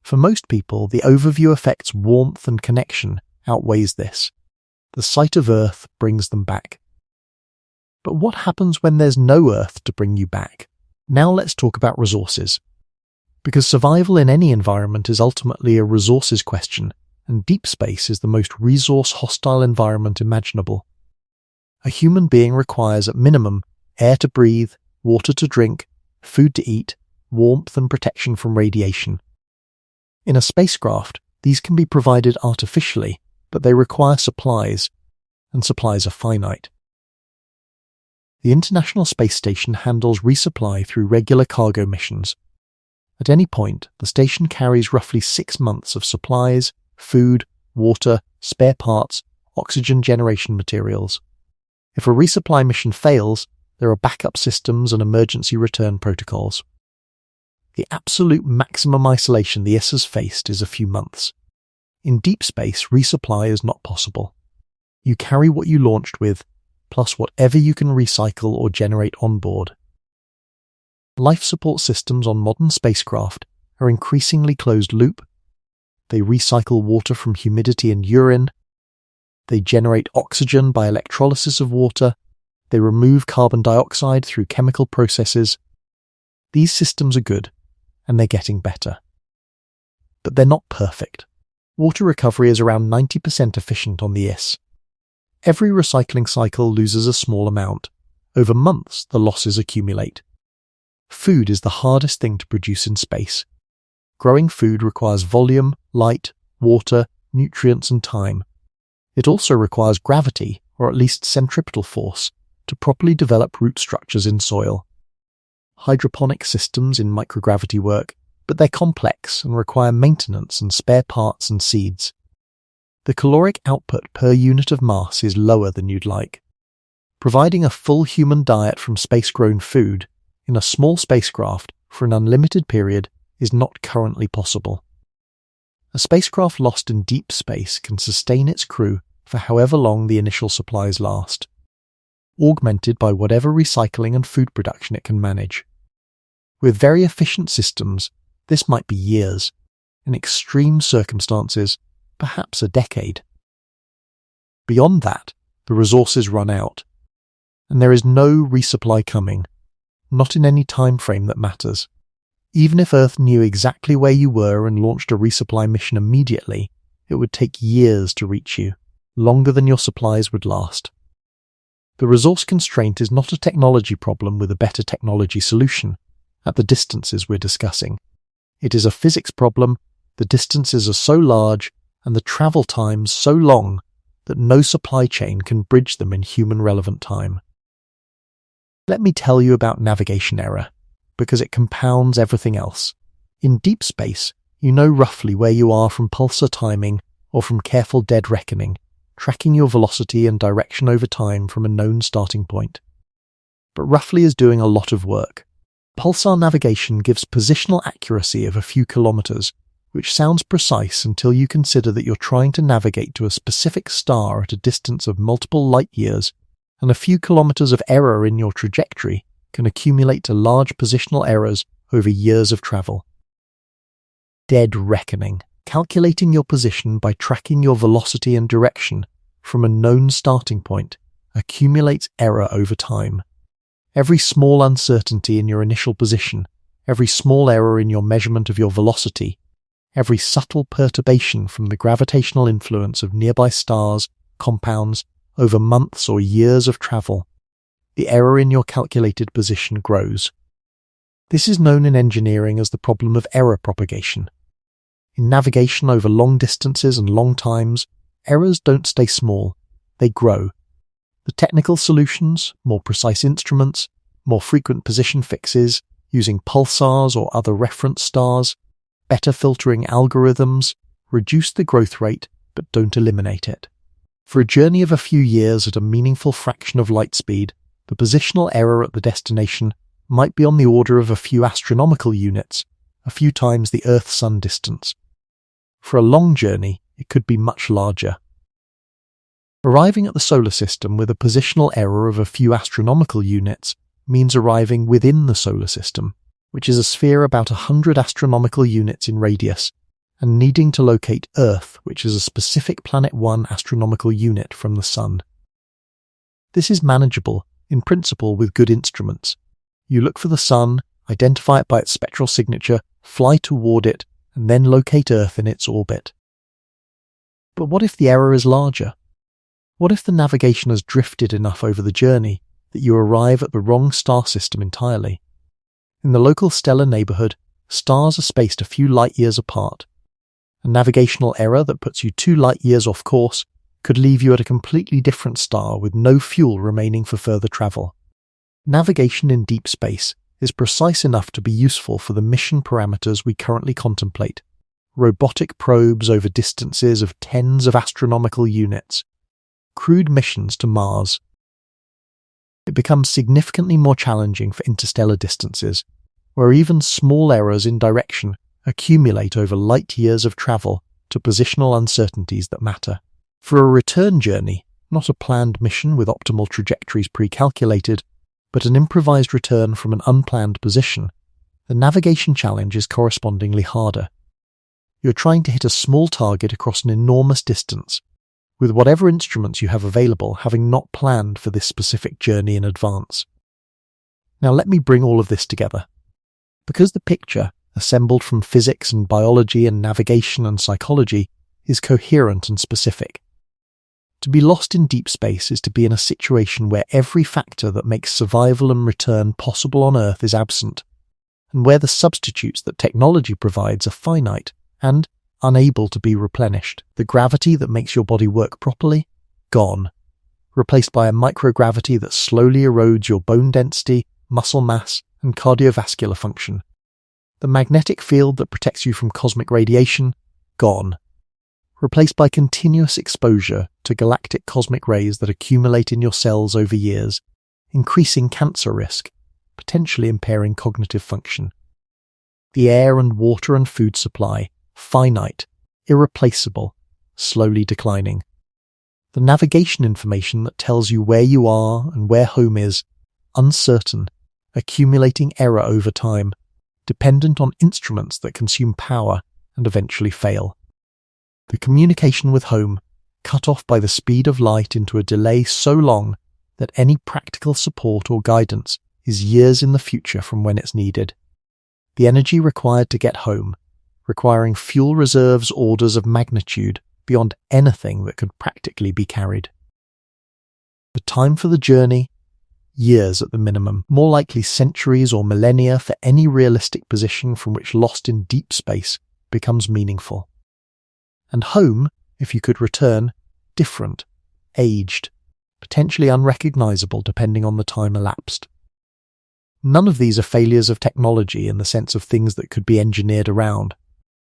For most people, the overview effect's warmth and connection outweighs this. The sight of Earth brings them back. But what happens when there's no Earth to bring you back? Now let's talk about resources. Because survival in any environment is ultimately a resources question, and deep space is the most resource-hostile environment imaginable. A human being requires at minimum air to breathe, water to drink, food to eat, warmth and protection from radiation. In a spacecraft, these can be provided artificially, but they require supplies, and supplies are finite. The International Space Station handles resupply through regular cargo missions. At any point, the station carries roughly 6 months of supplies, food, water, spare parts, oxygen generation materials. If a resupply mission fails, there are backup systems and emergency return protocols. The absolute maximum isolation the ISS has faced is a few months. In deep space, resupply is not possible. You carry what you launched with, plus whatever you can recycle or generate on board. Life support systems on modern spacecraft are increasingly closed-loop. They recycle water from humidity and urine. They generate oxygen by electrolysis of water. They remove carbon dioxide through chemical processes. These systems are good, and they're getting better. But they're not perfect. Water recovery is around 90% efficient on the ISS. Every recycling cycle loses a small amount. Over months, the losses accumulate. Food is the hardest thing to produce in space. Growing food requires volume, light, water, nutrients, and time. It also requires gravity, or at least centripetal force, to properly develop root structures in soil. Hydroponic systems in microgravity work, but they're complex and require maintenance and spare parts and seeds. The caloric output per unit of mass is lower than you'd like. Providing a full human diet from space-grown food in a small spacecraft for an unlimited period is not currently possible. A spacecraft lost in deep space can sustain its crew for however long the initial supplies last, augmented by whatever recycling and food production it can manage. With very efficient systems, this might be years. In extreme circumstances, perhaps a decade. Beyond that, the resources run out, and there is no resupply coming, not in any time frame that matters. Even if Earth knew exactly where you were and launched a resupply mission immediately, it would take years to reach you, longer than your supplies would last. The resource constraint is not a technology problem with a better technology solution, at the distances we're discussing. It is a physics problem. The distances are so large and the travel times so long that no supply chain can bridge them in human-relevant time. Let me tell you about navigation error, because it compounds everything else. In deep space, you know roughly where you are from pulsar timing or from careful dead reckoning, tracking your velocity and direction over time from a known starting point. But roughly is doing a lot of work. Pulsar navigation gives positional accuracy of a few kilometers, which sounds precise until you consider that you're trying to navigate to a specific star at a distance of multiple light years, and a few kilometers of error in your trajectory can accumulate to large positional errors over years of travel. Dead reckoning, calculating your position by tracking your velocity and direction from a known starting point, accumulates error over time. Every small uncertainty in your initial position, every small error in your measurement of your velocity, every subtle perturbation from the gravitational influence of nearby stars, compounds, over months or years of travel, the error in your calculated position grows. This is known in engineering as the problem of error propagation. In navigation over long distances and long times, errors don't stay small, they grow. The technical solutions, more precise instruments, more frequent position fixes, using pulsars or other reference stars, better filtering algorithms, reduce the growth rate but don't eliminate it. For a journey of a few years at a meaningful fraction of light speed, the positional error at the destination might be on the order of a few astronomical units, a few times the Earth-Sun distance. For a long journey, it could be much larger. Arriving at the solar system with a positional error of a few astronomical units means arriving within the solar system, which is a sphere about 100 astronomical units in radius, and needing to locate Earth, which is a specific Planet 1 astronomical unit from the Sun. This is manageable, in principle, with good instruments. You look for the Sun, identify it by its spectral signature, fly toward it, and then locate Earth in its orbit. But what if the error is larger? What if the navigation has drifted enough over the journey that you arrive at the wrong star system entirely? In the local stellar neighborhood, stars are spaced a few light years apart. A navigational error that puts you 2 light years off course could leave you at a completely different star with no fuel remaining for further travel. Navigation in deep space is precise enough to be useful for the mission parameters we currently contemplate: robotic probes over distances of tens of astronomical units, crewed missions to Mars. It becomes significantly more challenging for interstellar distances, where even small errors in direction accumulate over light years of travel to positional uncertainties that matter. For a return journey, not a planned mission with optimal trajectories pre-calculated, but an improvised return from an unplanned position, the navigation challenge is correspondingly harder. You're trying to hit a small target across an enormous distance, with whatever instruments you have available having not planned for this specific journey in advance. Now let me bring all of this together. Because the picture, assembled from physics and biology and navigation and psychology, is coherent and specific. To be lost in deep space is to be in a situation where every factor that makes survival and return possible on Earth is absent, and where the substitutes that technology provides are finite and unable to be replenished. The gravity that makes your body work properly? Gone. Replaced by a microgravity that slowly erodes your bone density, muscle mass, and cardiovascular function. The magnetic field that protects you from cosmic radiation? Gone. Replaced by continuous exposure to galactic cosmic rays that accumulate in your cells over years, increasing cancer risk, potentially impairing cognitive function. The air and water and food supply? Finite, irreplaceable, slowly declining. The navigation information that tells you where you are and where home is? Uncertain, accumulating error over time, dependent on instruments that consume power and eventually fail. The communication with home, cut off by the speed of light into a delay so long that any practical support or guidance is years in the future from when it's needed. The energy required to get home, requiring fuel reserves orders of magnitude beyond anything that could practically be carried. The time for the journey? Years at the minimum, more likely centuries or millennia for any realistic position from which lost in deep space becomes meaningful. And home, if you could return, different, aged, potentially unrecognizable depending on the time elapsed. None of these are failures of technology in the sense of things that could be engineered around.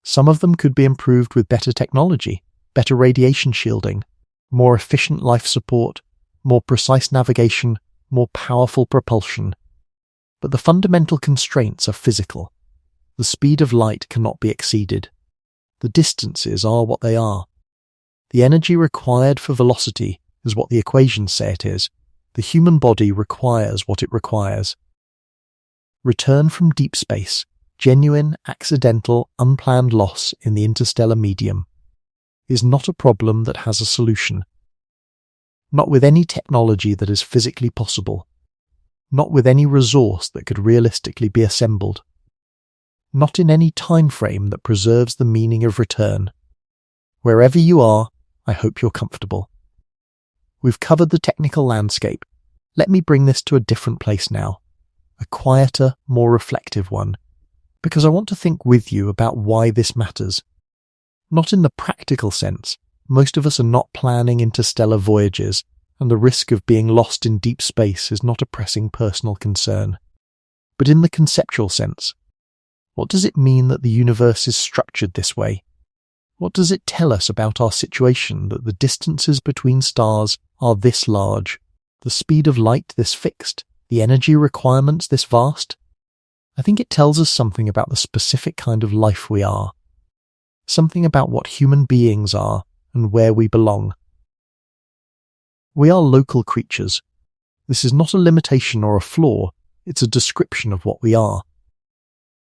Some of them could be improved with better technology, better radiation shielding, more efficient life support, more precise navigation, more powerful propulsion. But the fundamental constraints are physical. The speed of light cannot be exceeded. The distances are what they are. The energy required for velocity is what the equations say it is. The human body requires what it requires. Return from deep space, genuine, accidental, unplanned loss in the interstellar medium, is not a problem that has a solution. Not with any technology that is physically possible. Not with any resource that could realistically be assembled. Not in any time frame that preserves the meaning of return. Wherever you are, I hope you're comfortable. We've covered the technical landscape. Let me bring this to a different place now. A quieter, more reflective one. Because I want to think with you about why this matters. Not in the practical sense. Most of us are not planning interstellar voyages, and the risk of being lost in deep space is not a pressing personal concern. But in the conceptual sense, what does it mean that the universe is structured this way? What does it tell us about our situation that the distances between stars are this large, the speed of light this fixed, the energy requirements this vast? I think it tells us something about the specific kind of life we are, something about what human beings are and where we belong. We are local creatures. This is not a limitation or a flaw, it's a description of what we are.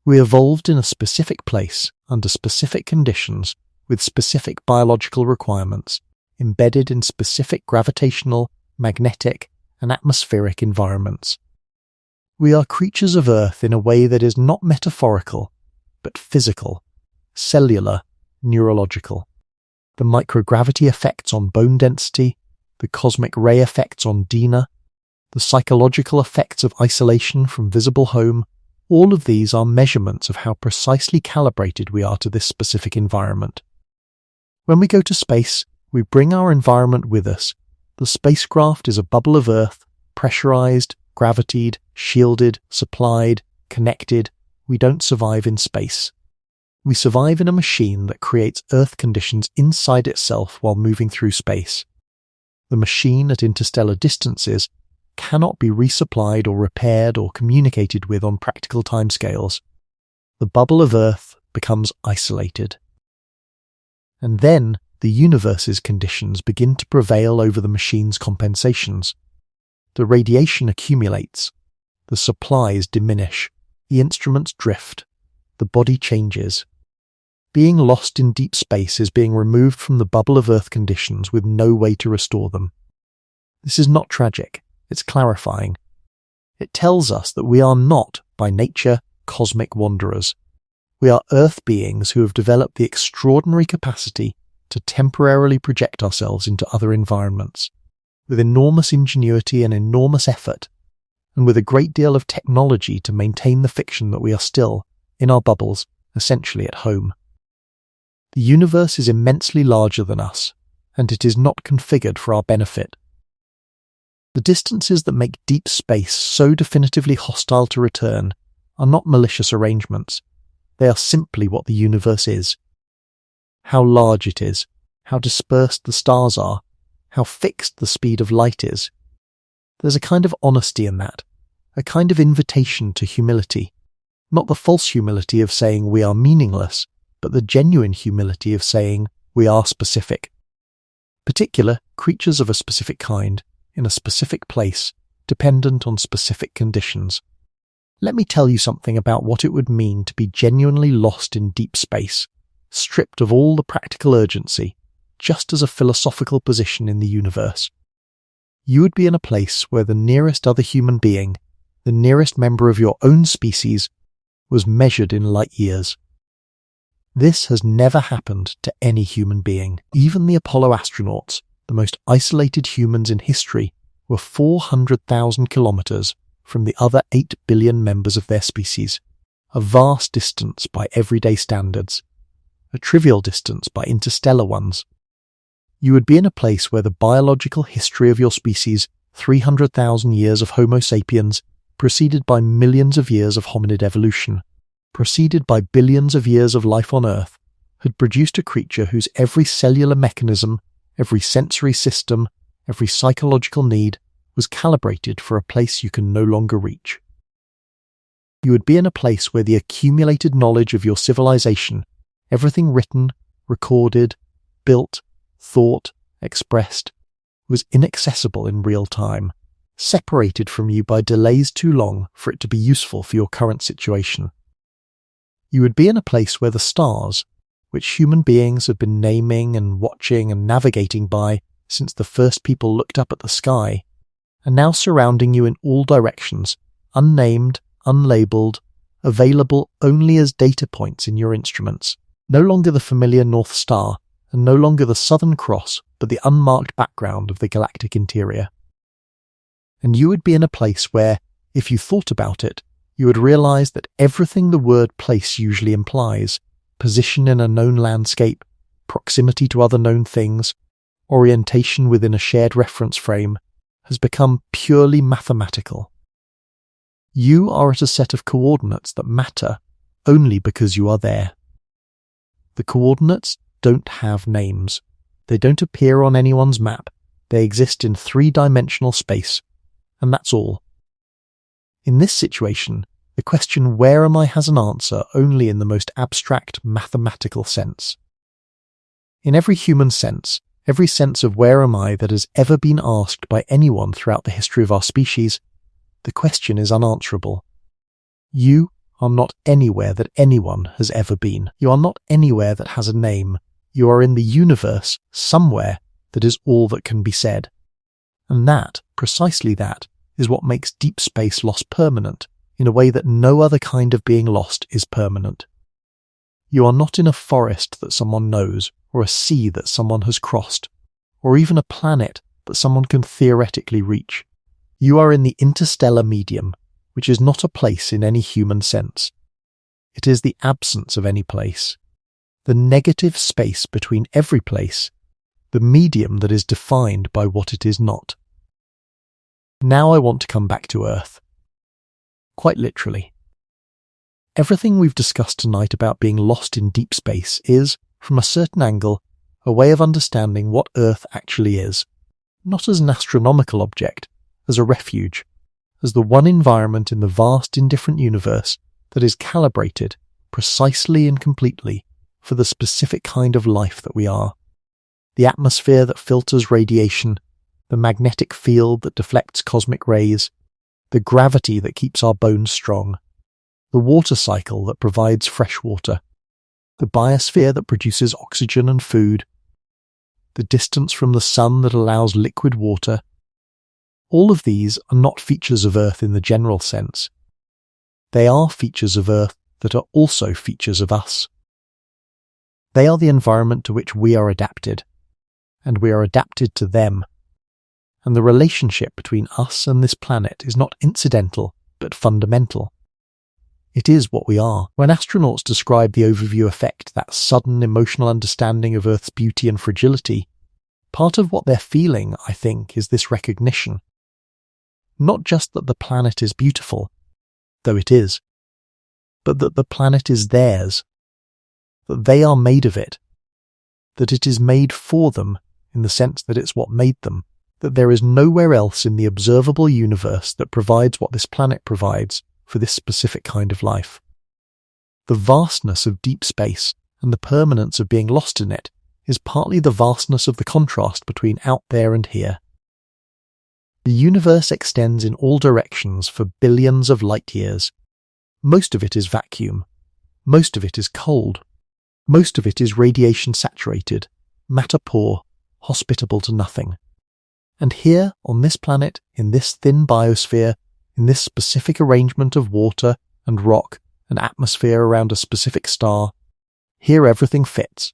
We evolved in a specific place, under specific conditions, with specific biological requirements, embedded in specific gravitational, magnetic, and atmospheric environments. We are creatures of Earth in a way that is not metaphorical, but physical, cellular, neurological. The microgravity effects on bone density, the cosmic ray effects on Dina, the psychological effects of isolation from visible home, all of these are measurements of how precisely calibrated we are to this specific environment. When we go to space, we bring our environment with us. The spacecraft is a bubble of Earth, pressurized, gravitied, shielded, supplied, connected. We don't survive in space. We survive in a machine that creates Earth conditions inside itself while moving through space. The machine at interstellar distances cannot be resupplied or repaired or communicated with on practical timescales. The bubble of Earth becomes isolated. And then the universe's conditions begin to prevail over the machine's compensations. The radiation accumulates, the supplies diminish, the instruments drift, the body changes. Being lost in deep space is being removed from the bubble of Earth conditions with no way to restore them. This is not tragic, it's clarifying. It tells us that we are not, by nature, cosmic wanderers. We are Earth beings who have developed the extraordinary capacity to temporarily project ourselves into other environments, with enormous ingenuity and enormous effort, and with a great deal of technology to maintain the fiction that we are still, in our bubbles, essentially at home. The universe is immensely larger than us, and it is not configured for our benefit. The distances that make deep space so definitively hostile to return are not malicious arrangements. They are simply what the universe is. How large it is, how dispersed the stars are, how fixed the speed of light is. There's a kind of honesty in that, a kind of invitation to humility, not the false humility of saying we are meaningless, but the genuine humility of saying we are specific. Particular creatures of a specific kind, in a specific place, dependent on specific conditions. Let me tell you something about what it would mean to be genuinely lost in deep space, stripped of all the practical urgency, just as a philosophical position in the universe. You would be in a place where the nearest other human being, the nearest member of your own species, was measured in light years. This has never happened to any human being. Even the Apollo astronauts, the most isolated humans in history, were 400,000 kilometers from the other 8 billion members of their species, a vast distance by everyday standards, a trivial distance by interstellar ones. You would be in a place where the biological history of your species, 300,000 years of Homo sapiens, preceded by millions of years of hominid evolution, preceded by billions of years of life on Earth, had produced a creature whose every cellular mechanism, every sensory system, every psychological need was calibrated for a place you can no longer reach. You would be in a place where the accumulated knowledge of your civilization, everything written, recorded, built, thought, expressed, was inaccessible in real time, separated from you by delays too long for it to be useful for your current situation. You would be in a place where the stars, which human beings have been naming and watching and navigating by since the first people looked up at the sky, are now surrounding you in all directions, unnamed, unlabeled, available only as data points in your instruments, no longer the familiar North Star, and no longer the Southern Cross, but the unmarked background of the galactic interior. And you would be in a place where, if you thought about it, you would realize that everything the word place usually implies, position in a known landscape, proximity to other known things, orientation within a shared reference frame, has become purely mathematical. You are at a set of coordinates that matter only because you are there. The coordinates don't have names. They don't appear on anyone's map. They exist in three-dimensional space, and that's all. In this situation, the question "where am I" has an answer only in the most abstract mathematical sense. In every human sense, every sense of "where am I" that has ever been asked by anyone throughout the history of our species, the question is unanswerable. You are not anywhere that anyone has ever been. You are not anywhere that has a name. You are in the universe somewhere that is all that can be said. And that, precisely that, is what makes deep space loss permanent, in a way that no other kind of being lost is permanent. You are not in a forest that someone knows, or a sea that someone has crossed, or even a planet that someone can theoretically reach. You are in the interstellar medium, which is not a place in any human sense. It is the absence of any place, the negative space between every place, the medium that is defined by what it is not. Now I want to come back to Earth. Quite literally. Everything we've discussed tonight about being lost in deep space is, from a certain angle, a way of understanding what Earth actually is, not as an astronomical object, as a refuge, as the one environment in the vast indifferent universe that is calibrated, precisely and completely, for the specific kind of life that we are. The atmosphere that filters radiation, the magnetic field that deflects cosmic rays, the gravity that keeps our bones strong, the water cycle that provides fresh water, the biosphere that produces oxygen and food, the distance from the sun that allows liquid water. All of these are not features of Earth in the general sense. They are features of Earth that are also features of us. They are the environment to which we are adapted, and we are adapted to them. And the relationship between us and this planet is not incidental, but fundamental. It is what we are. When astronauts describe the overview effect, that sudden emotional understanding of Earth's beauty and fragility, part of what they're feeling, I think, is this recognition. Not just that the planet is beautiful, though it is, but that the planet is theirs, that they are made of it, that it is made for them in the sense that it's what made them, that there is nowhere else in the observable universe that provides what this planet provides for this specific kind of life. The vastness of deep space and the permanence of being lost in it is partly the vastness of the contrast between out there and here. The universe extends in all directions for billions of light years. Most of it is vacuum. Most of it is cold. Most of it is radiation saturated, matter poor, hospitable to nothing. And here, on this planet, in this thin biosphere, in this specific arrangement of water and rock and atmosphere around a specific star, here everything fits.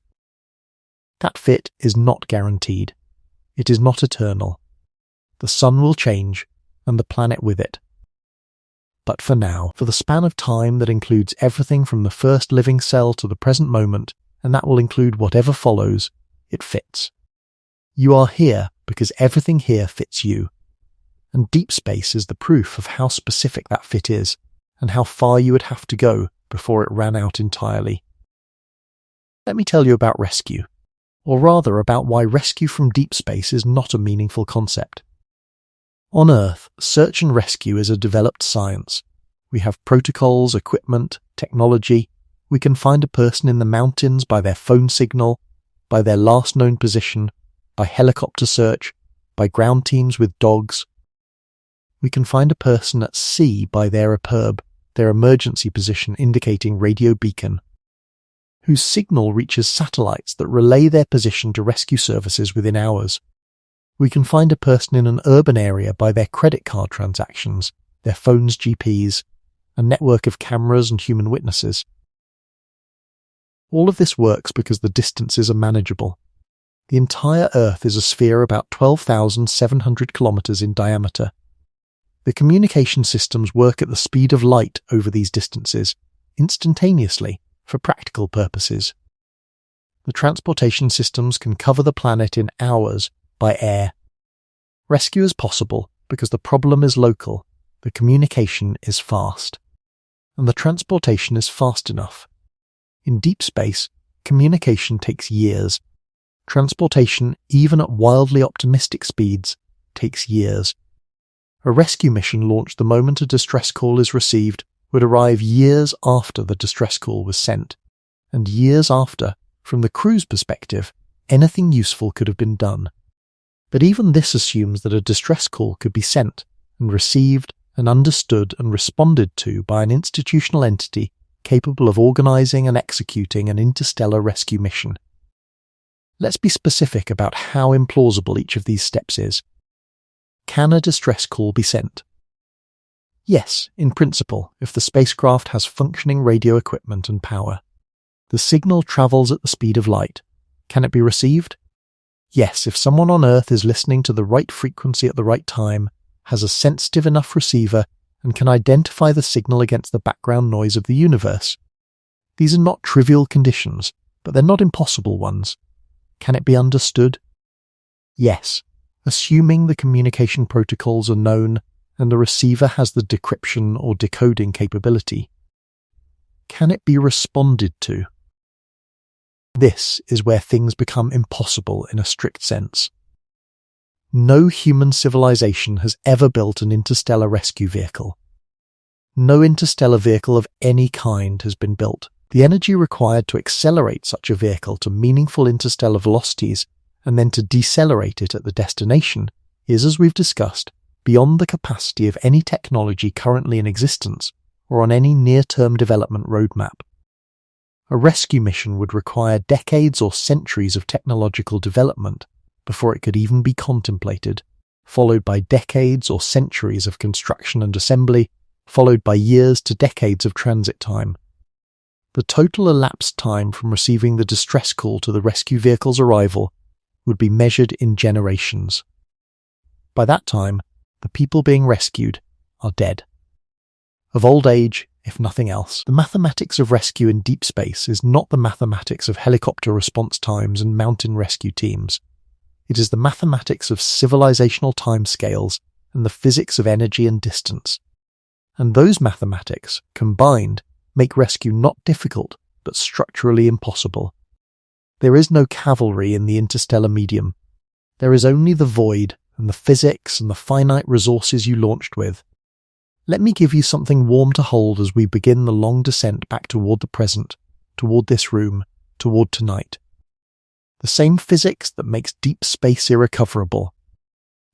That fit is not guaranteed. It is not eternal. The sun will change, and the planet with it. But for now, for the span of time that includes everything from the first living cell to the present moment, and that will include whatever follows, it fits. You are here because everything here fits you. And deep space is the proof of how specific that fit is, and how far you would have to go before it ran out entirely. Let me tell you about rescue, or rather about why rescue from deep space is not a meaningful concept. On Earth, search and rescue is a developed science. We have protocols, equipment, technology. We can find a person in the mountains by their phone signal, by their last known position, by helicopter search, by ground teams with dogs. We can find a person at sea by their EPIRB, their emergency position indicating radio beacon, whose signal reaches satellites that relay their position to rescue services within hours. We can find a person in an urban area by their credit card transactions, their phone's GPS, a network of cameras and human witnesses. All of this works because the distances are manageable. The entire Earth is a sphere about 12,700 kilometers in diameter. The communication systems work at the speed of light over these distances, instantaneously, for practical purposes. The transportation systems can cover the planet in hours by air. Rescue is possible because the problem is local, the communication is fast, and the transportation is fast enough. In deep space, communication takes years. Transportation, even at wildly optimistic speeds, takes years. A rescue mission launched the moment a distress call is received would arrive years after the distress call was sent, and years after, from the crew's perspective, anything useful could have been done. But even this assumes that a distress call could be sent and received and understood and responded to by an institutional entity capable of organizing and executing an interstellar rescue mission. Let's be specific about how implausible each of these steps is. Can a distress call be sent? Yes, in principle, if the spacecraft has functioning radio equipment and power. The signal travels at the speed of light. Can it be received? Yes, if someone on Earth is listening to the right frequency at the right time, has a sensitive enough receiver, and can identify the signal against the background noise of the universe. These are not trivial conditions, but they're not impossible ones. Can it be understood? Yes, assuming the communication protocols are known and the receiver has the decryption or decoding capability. Can it be responded to? This is where things become impossible in a strict sense. No human civilization has ever built an interstellar rescue vehicle. No interstellar vehicle of any kind has been built. The energy required to accelerate such a vehicle to meaningful interstellar velocities and then to decelerate it at the destination is, as we've discussed, beyond the capacity of any technology currently in existence or on any near-term development roadmap. A rescue mission would require decades or centuries of technological development before it could even be contemplated, followed by decades or centuries of construction and assembly, followed by years to decades of transit time. The total elapsed time from receiving the distress call to the rescue vehicle's arrival would be measured in generations. By that time, the people being rescued are dead. Of old age, if nothing else. The mathematics of rescue in deep space is not the mathematics of helicopter response times and mountain rescue teams. It is the mathematics of civilizational timescales and the physics of energy and distance. And those mathematics, combined, make rescue not difficult, but structurally impossible. There is no cavalry in the interstellar medium. There is only the void and the physics and the finite resources you launched with. Let me give you something warm to hold as we begin the long descent back toward the present, toward this room, toward tonight. The same physics that makes deep space irrecoverable.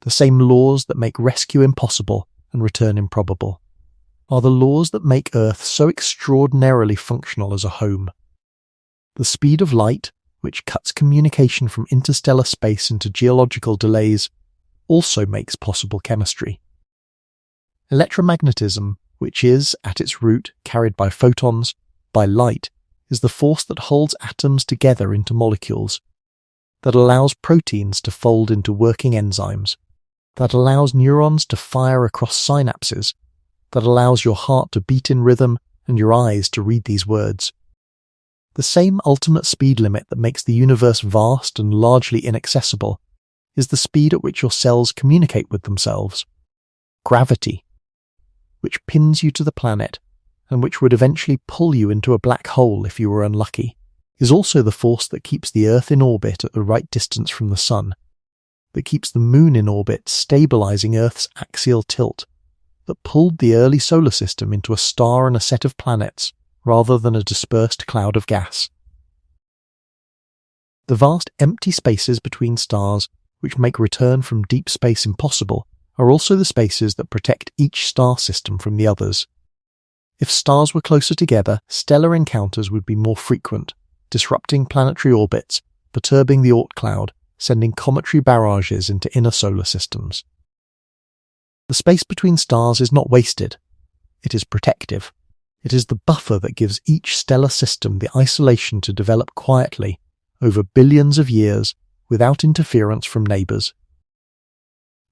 The same laws that make rescue impossible and return improbable. Are the laws that make Earth so extraordinarily functional as a home. The speed of light, which cuts communication from interstellar space into geological delays, also makes possible chemistry. Electromagnetism, which is, at its root, carried by photons, by light, is the force that holds atoms together into molecules, that allows proteins to fold into working enzymes, that allows neurons to fire across synapses, that allows your heart to beat in rhythm and your eyes to read these words. The same ultimate speed limit that makes the universe vast and largely inaccessible is the speed at which your cells communicate with themselves. Gravity, which pins you to the planet and which would eventually pull you into a black hole if you were unlucky, is also the force that keeps the Earth in orbit at the right distance from the Sun, that keeps the Moon in orbit stabilizing Earth's axial tilt, that pulled the early solar system into a star and a set of planets rather than a dispersed cloud of gas. The vast empty spaces between stars, which make return from deep space impossible, are also the spaces that protect each star system from the others. If stars were closer together, stellar encounters would be more frequent, disrupting planetary orbits, perturbing the Oort cloud, sending cometary barrages into inner solar systems. The space between stars is not wasted. It is protective. It is the buffer that gives each stellar system the isolation to develop quietly over billions of years without interference from neighbors.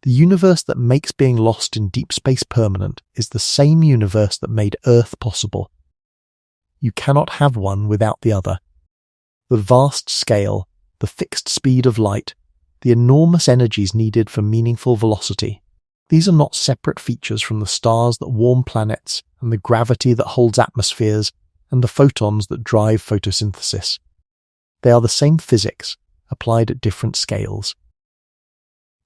The universe that makes being lost in deep space permanent is the same universe that made Earth possible. You cannot have one without the other. The vast scale, the fixed speed of light, the enormous energies needed for meaningful velocity. These are not separate features from the stars that warm planets and the gravity that holds atmospheres and the photons that drive photosynthesis. They are the same physics, applied at different scales.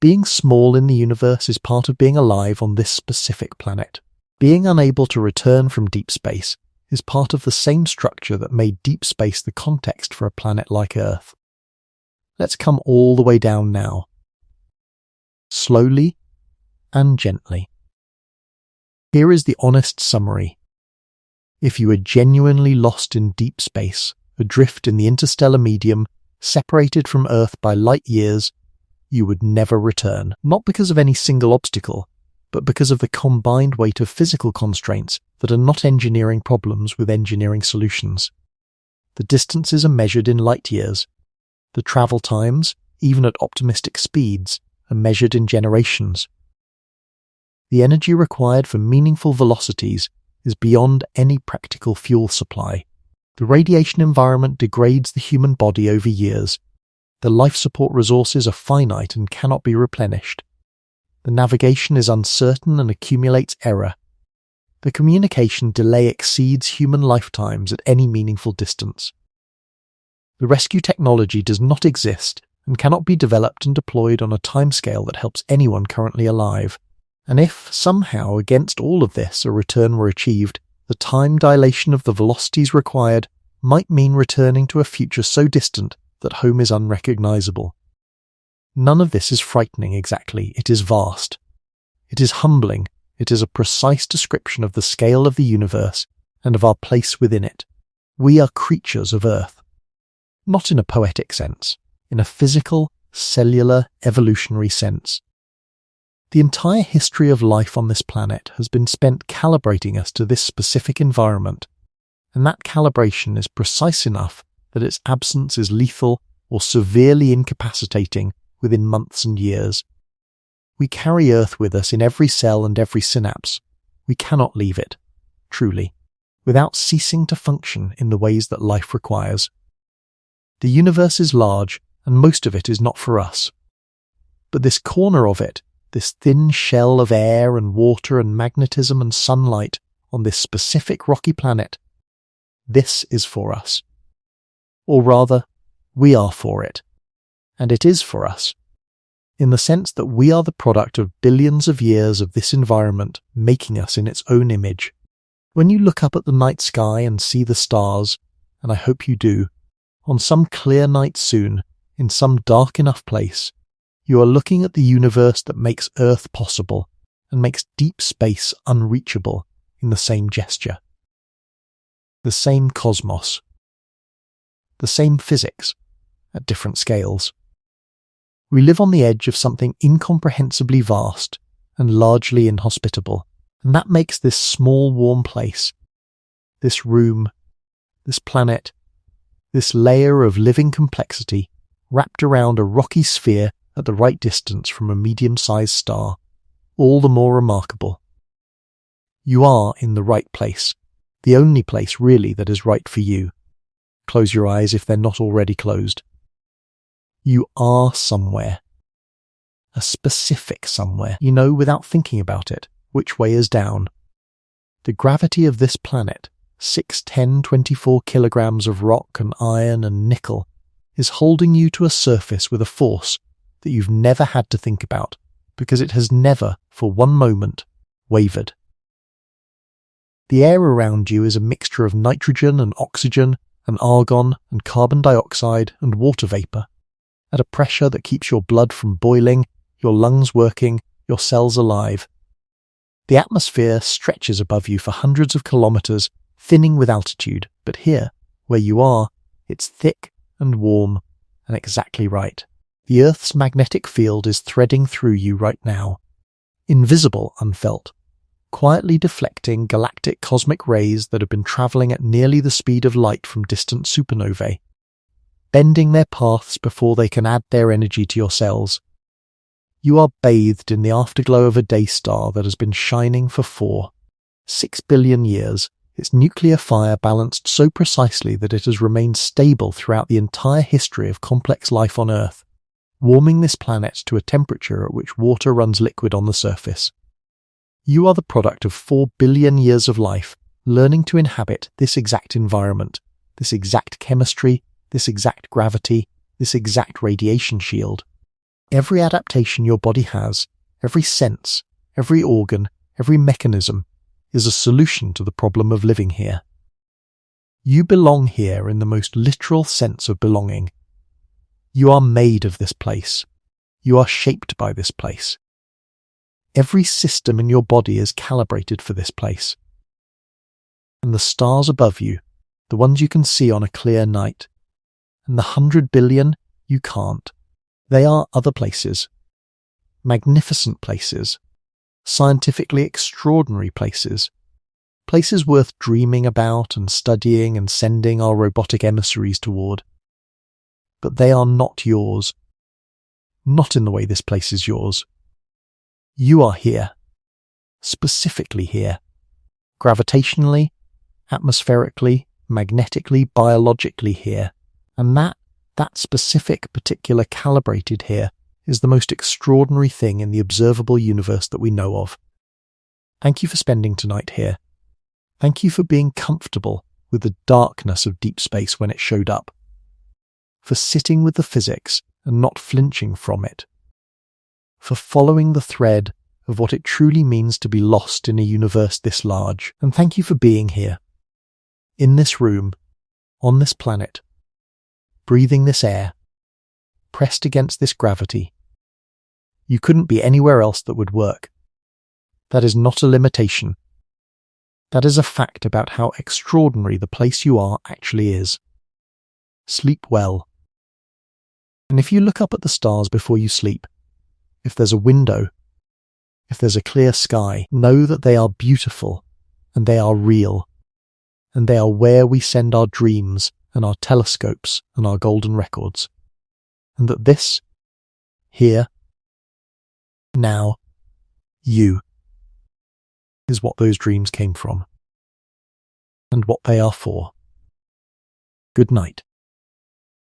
Being small in the universe is part of being alive on this specific planet. Being unable to return from deep space is part of the same structure that made deep space the context for a planet like Earth. Let's come all the way down now. Slowly and gently. Here is the honest summary. If you were genuinely lost in deep space, adrift in the interstellar medium, separated from Earth by light years, you would never return, not because of any single obstacle, but because of the combined weight of physical constraints that are not engineering problems with engineering solutions. The distances are measured in light years. The travel times, even at optimistic speeds, are measured in generations. The energy required for meaningful velocities is beyond any practical fuel supply. The radiation environment degrades the human body over years. The life support resources are finite and cannot be replenished. The navigation is uncertain and accumulates error. The communication delay exceeds human lifetimes at any meaningful distance. The rescue technology does not exist and cannot be developed and deployed on a timescale that helps anyone currently alive. And if, somehow, against all of this, a return were achieved, the time dilation of the velocities required might mean returning to a future so distant that home is unrecognizable. None of this is frightening exactly, it is vast. It is humbling, it is a precise description of the scale of the universe and of our place within it. We are creatures of Earth. Not in a poetic sense, in a physical, cellular, evolutionary sense. The entire history of life on this planet has been spent calibrating us to this specific environment, and that calibration is precise enough that its absence is lethal or severely incapacitating within months and years. We carry Earth with us in every cell and every synapse. We cannot leave it, truly, without ceasing to function in the ways that life requires. The universe is large, and most of it is not for us. But this corner of it, this thin shell of air and water and magnetism and sunlight on this specific rocky planet, this is for us. Or rather, we are for it. And it is for us, in the sense that we are the product of billions of years of this environment making us in its own image. When you look up at the night sky and see the stars, and I hope you do, on some clear night soon, in some dark enough place, you are looking at the universe that makes Earth possible and makes deep space unreachable in the same gesture. The same cosmos. The same physics, at different scales. We live on the edge of something incomprehensibly vast and largely inhospitable, and that makes this small warm place, this room, this planet, this layer of living complexity wrapped around a rocky sphere at the right distance from a medium-sized star, all the more remarkable. You are in the right place, the only place really that is right for you. Close your eyes if they're not already closed. You are somewhere. A specific somewhere. You know without thinking about it which way is down. The gravity of this planet, 610-24 kilograms of rock and iron and nickel, is holding you to a surface with a force that you've never had to think about because it has never, for one moment, wavered. The air around you is a mixture of nitrogen and oxygen and argon and carbon dioxide and water vapor, at a pressure that keeps your blood from boiling, your lungs working, your cells alive. The atmosphere stretches above you for hundreds of kilometers, thinning with altitude, but here, where you are, it's thick and warm and exactly right. The Earth's magnetic field is threading through you right now, invisible unfelt, quietly deflecting galactic cosmic rays that have been traveling at nearly the speed of light from distant supernovae, bending their paths before they can add their energy to your cells. You are bathed in the afterglow of a day star that has been shining for 6 billion years, its nuclear fire balanced so precisely that it has remained stable throughout the entire history of complex life on Earth, warming this planet to a temperature at which water runs liquid on the surface. You are the product of 4 billion years of life, learning to inhabit this exact environment, this exact chemistry, this exact gravity, this exact radiation shield. Every adaptation your body has, every sense, every organ, every mechanism, is a solution to the problem of living here. You belong here in the most literal sense of belonging. You are made of this place. You are shaped by this place. Every system in your body is calibrated for this place. And the stars above you, the ones you can see on a clear night, and the 100 billion you can't, they are other places. Magnificent places. Scientifically extraordinary places. Places worth dreaming about and studying and sending our robotic emissaries toward. But they are not yours. Not in the way this place is yours. You are here. Specifically here. Gravitationally, atmospherically, magnetically, biologically here. And that specific, particular, calibrated here is the most extraordinary thing in the observable universe that we know of. Thank you for spending tonight here. Thank you for being comfortable with the darkness of deep space when it showed up. For sitting with the physics and not flinching from it. For following the thread of what it truly means to be lost in a universe this large. And thank you for being here. In this room, on this planet, breathing this air, pressed against this gravity. You couldn't be anywhere else that would work. That is not a limitation. That is a fact about how extraordinary the place you are actually is. Sleep well. And if you look up at the stars before you sleep, if there's a window, if there's a clear sky, know that they are beautiful, and they are real, and they are where we send our dreams and our telescopes and our golden records. And that this, here, now, you, is what those dreams came from, and what they are for. Good night.